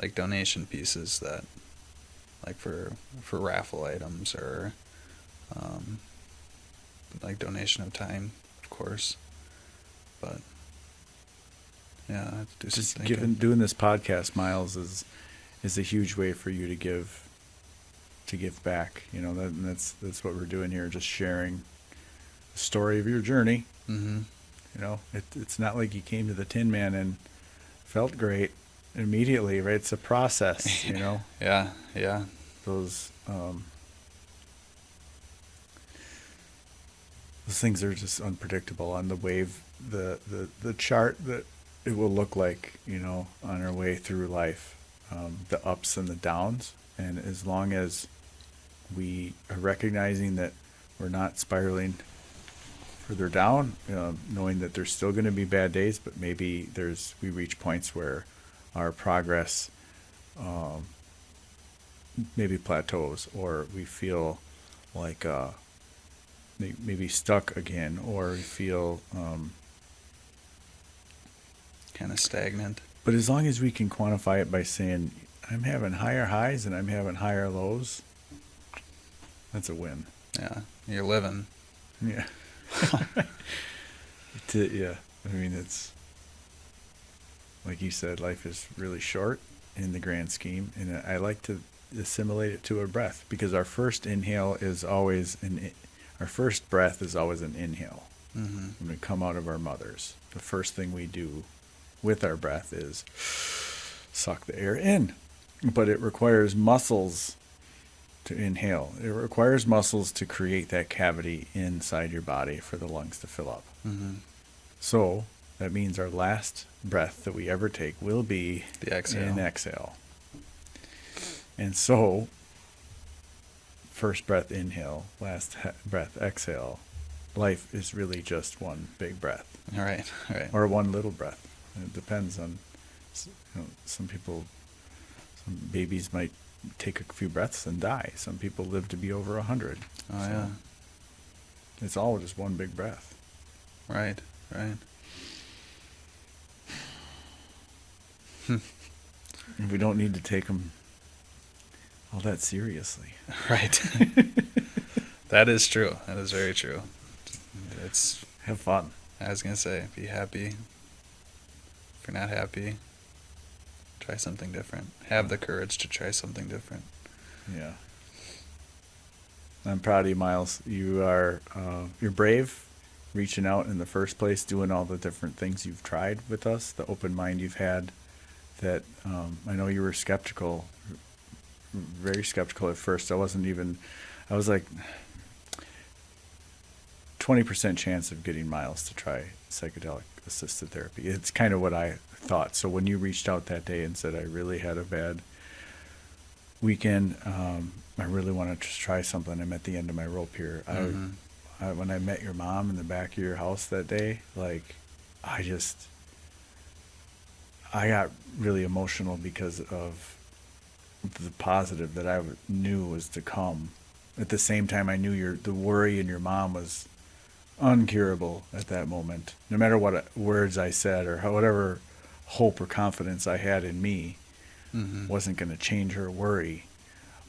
like donation pieces that, like for raffle items or like donation of time, of course. But yeah, I have to do some Just thinking. doing this podcast, Miles, is a huge way for you to give back. That's what we're doing here, just sharing the story of your journey. Mm-hmm. It's not like you came to the Tinman and felt great immediately, right? It's a process, Yeah. Those things are just unpredictable on the wave, the chart that it will look like, on our way through life, the ups and the downs. And as long as we are recognizing that we're not spiraling further down, knowing that there's still going to be bad days, but maybe we reach points where our progress maybe plateaus, or we feel like maybe stuck again, or we feel Kind of stagnant. but as long as we can quantify it by saying, I'm having higher highs and I'm having higher lows, that's a win. Yeah, you're living. Yeah. Yeah. I mean, it's like you said, life is really short in the grand scheme, and I like to assimilate it to a breath, because our first breath is always an inhale. Mm-hmm. When we come out of our mothers, the first thing we do with our breath is suck the air in, but it requires muscles to inhale. It requires muscles to create that cavity inside your body for the lungs to fill up. Mm-hmm. So that means our last breath that we ever take will be The exhale. an exhale. And so, first breath inhale, last breath exhale. Life is really just one big breath. All right. Or one little breath. It depends on, some babies might take a few breaths and die. Some people live to be over 100. Oh, yeah. It's all just one big breath. Right. And we don't need to take them all that seriously. Right. That is true. That is very true. It's, Have fun. I was going to say, be happy. If you're not happy, try something different. Have the courage to try something different. Yeah. I'm proud of you, Miles. You're brave, reaching out in the first place, doing all the different things you've tried with us, the open mind you've had. That I know you were skeptical, very skeptical at first. I was like 20% chance of getting Miles to try psychedelic assisted therapy. It's kind of what I thought. So when you reached out that day and said, I really had a bad weekend, I really want to try something, I'm at the end of my rope here. Mm-hmm. When I met your mom in the back of your house that day, like, I got really emotional because of the positive that I knew was to come. At the same time, I knew the worry in your mom was uncurable at that moment. No matter what words I said or whatever hope or confidence I had in me, Mm-hmm. wasn't going to change her worry.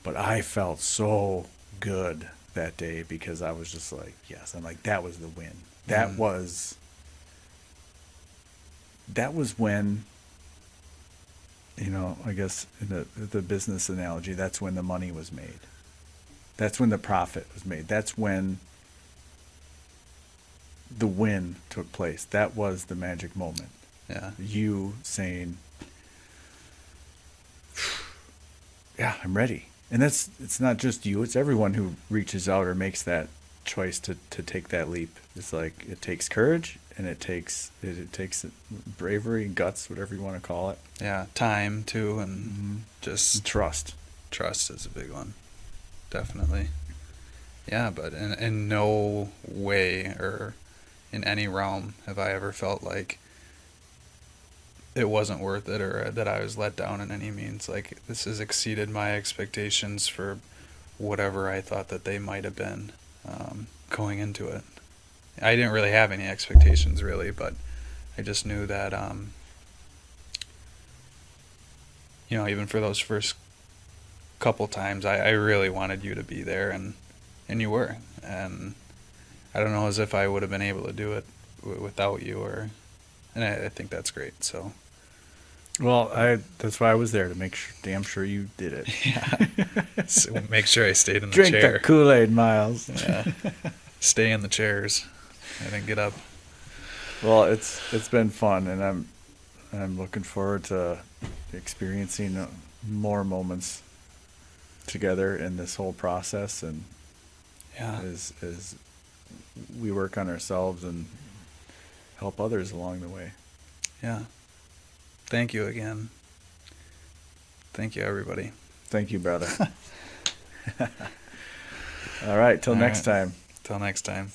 But I felt so good that day because I was just like, yes, I'm like, that was the win. That was when, I guess in the business analogy, that's when the money was made. That's when the profit was made. That's when the win took place. That was the magic moment. Yeah. You saying, yeah, I'm ready. And it's not just you, it's everyone who reaches out or makes that choice to take that leap. It's like, it takes courage, and it takes bravery, guts, whatever you want to call it. Yeah. Time too, and just Trust. trust is a big one. definitely. Yeah, but in no way or in any realm have I ever felt like it wasn't worth it or that I was let down in any means. Like, this has exceeded my expectations for whatever I thought that they might have been going into it. I didn't really have any expectations, really, but I just knew that, even for those first couple times, I really wanted you to be there, and you were. And I don't know as if I would have been able to do it without you, and I think that's great. So, Well, that's why I was there, to make damn sure you did it. yeah. So make sure I stayed in the Drink chair. the Kool-Aid, Miles. Yeah. Stay in the chairs. I didn't get up. Well, it's been fun, and I'm looking forward to experiencing more moments together in this whole process, and Yeah. as we work on ourselves and help others along the way. Yeah. Thank you again. Thank you, everybody. Thank you, brother. All right, till All next right. time. Till next time.